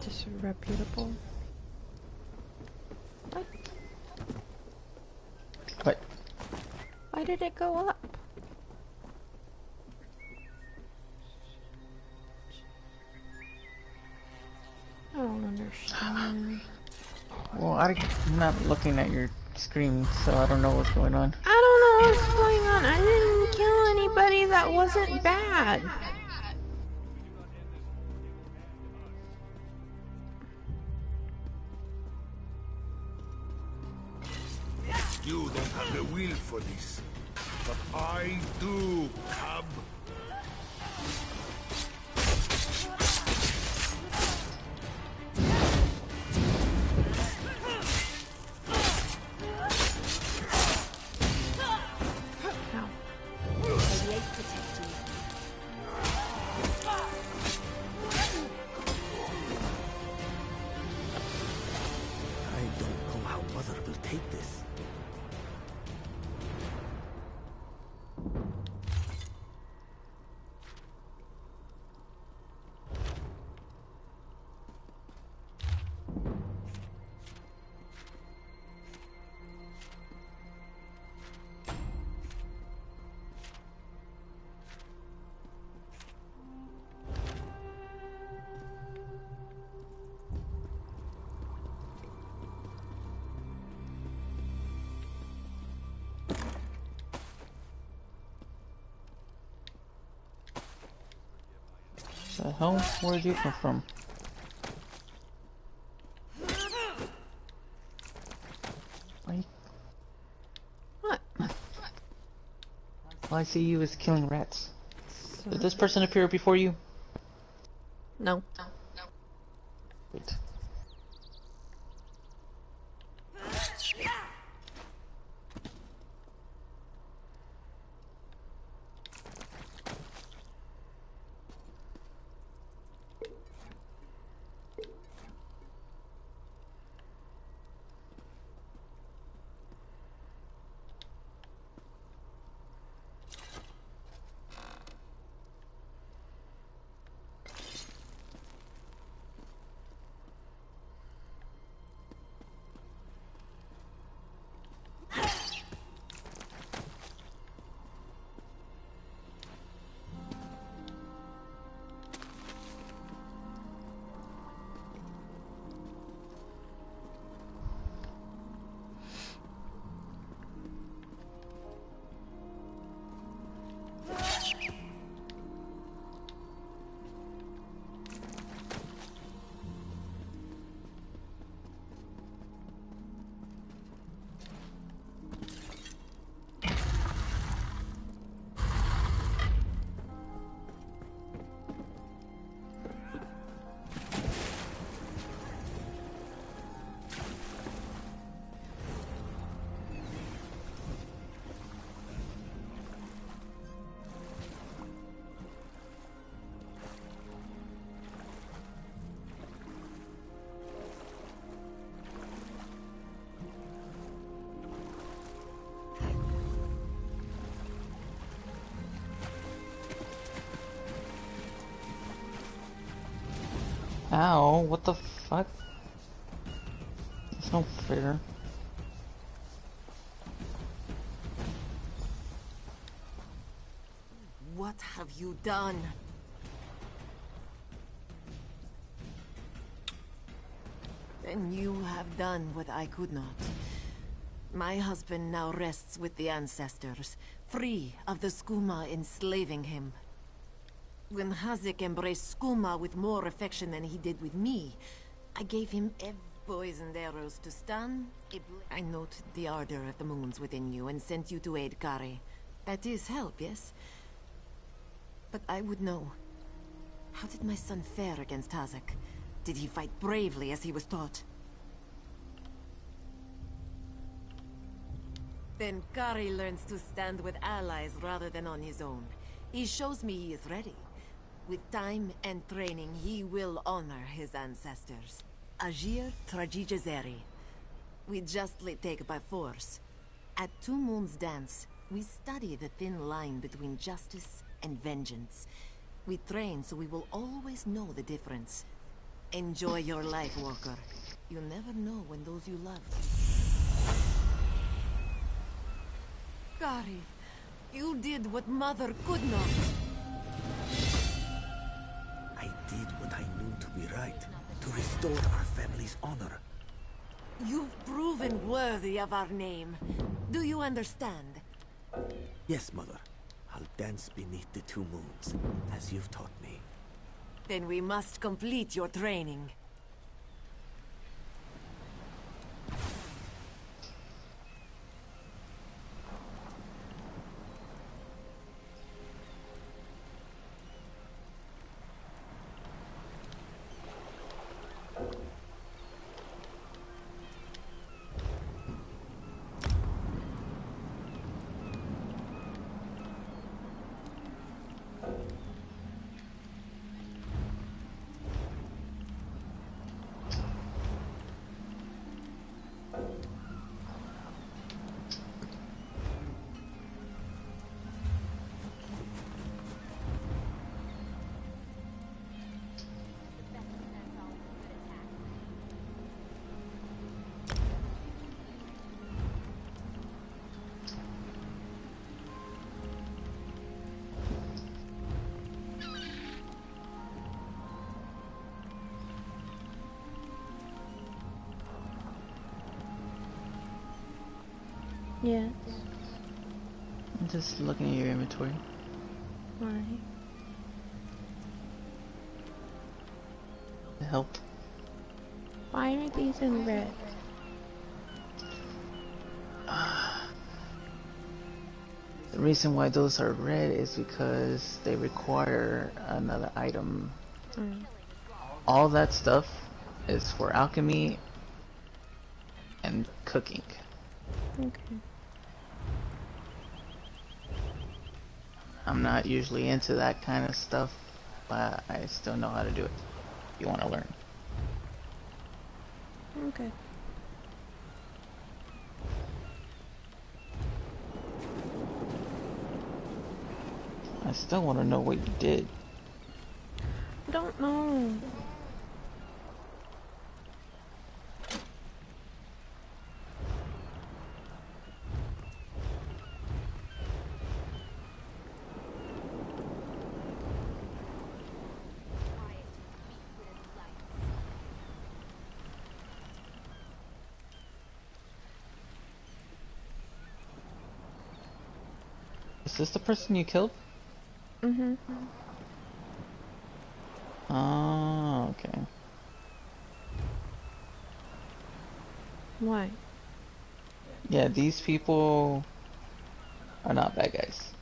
Speaker 1: Disreputable. What?
Speaker 21: What?
Speaker 1: Why did it go up? I don't understand.
Speaker 21: Well, I'm not looking at your screen, so I don't know what's going on.
Speaker 1: I don't know what's going on. I didn't kill anybody that wasn't bad.
Speaker 14: You don't have the will for this, but I do, cub.
Speaker 11: I don't know how Mother will take this.
Speaker 21: The hell? Where did you come from? Why?
Speaker 1: What?
Speaker 21: All I see you is killing rats. Did this person appear before you?
Speaker 1: No.
Speaker 21: Wait. Ow, what the fuck? It's no fair.
Speaker 6: What have you done? Then you have done what I could not. My husband now rests with the ancestors, free of the Skooma enslaving him. When Hazik embraced Skooma with more affection than he did with me, I gave him poisoned arrows to stun. I noted the ardor of the moons within you and sent you to aid Kari. That is help, yes? But I would know. How did my son fare against Hazik? Did he fight bravely as he was taught? Then Kari learns to stand with allies rather than on his own. He shows me he is ready. With time and training, he will honor his ancestors. Ajir Trajijazeri. We justly take by force. At Two Moons Dance, we study the thin line between justice and vengeance. We train so we will always know the difference. Enjoy your life, Walker. You never know when those you love. Kari, you did what Mother could not.
Speaker 11: I did what I knew to be right, to restore our family's honor.
Speaker 6: You've proven worthy of our name. Do you understand?
Speaker 11: Yes, Mother. I'll dance beneath the two moons, as you've taught me.
Speaker 6: Then we must complete your training.
Speaker 1: Yes.
Speaker 21: I'm just looking at your inventory.
Speaker 1: Why?
Speaker 21: To help.
Speaker 1: Why aren't these in red?
Speaker 21: The reason why those are red is because they require another item. All that stuff is for alchemy and cooking.
Speaker 1: Okay.
Speaker 21: I'm not usually into that kind of stuff, but I still know how to do it. If you want to learn.
Speaker 1: Okay.
Speaker 21: I still want to know what you did.
Speaker 1: I don't know.
Speaker 21: Is this the person you killed?
Speaker 1: Mm-hmm.
Speaker 21: Oh, okay.
Speaker 1: Why?
Speaker 21: Yeah, these people are not bad guys.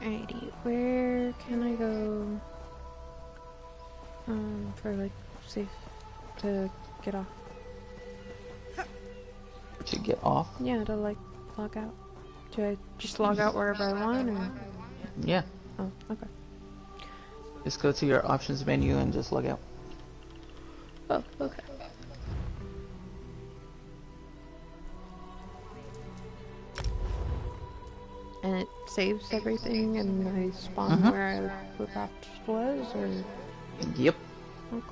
Speaker 1: Alrighty, where can I go? For like safe to get off.
Speaker 21: To get off?
Speaker 1: Yeah, to like log out. Do I just log out wherever I want, or?
Speaker 21: Yeah.
Speaker 1: Oh, okay.
Speaker 21: Just go to your options menu and just log out.
Speaker 1: Oh, okay. And it saves everything, and I spawn where I last was, or?
Speaker 21: Yep.
Speaker 1: Okay.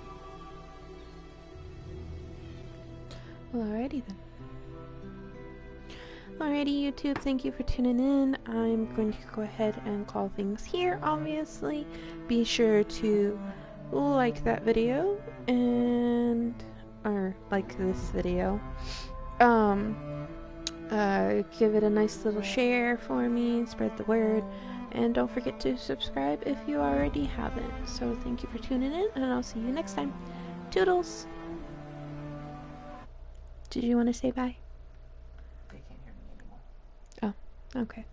Speaker 1: Well, alrighty then. Alrighty, YouTube, thank you for tuning in. I'm going to go ahead and call things here, obviously. Be sure to like that video, or like this video. Give it a nice little share for me, spread the word, and don't forget to subscribe if you already haven't. So thank you for tuning in, and I'll see you next time. Toodles! Did you want to say bye?
Speaker 8: They can't hear me anymore.
Speaker 1: Oh, okay.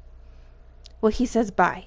Speaker 1: Well, he says bye.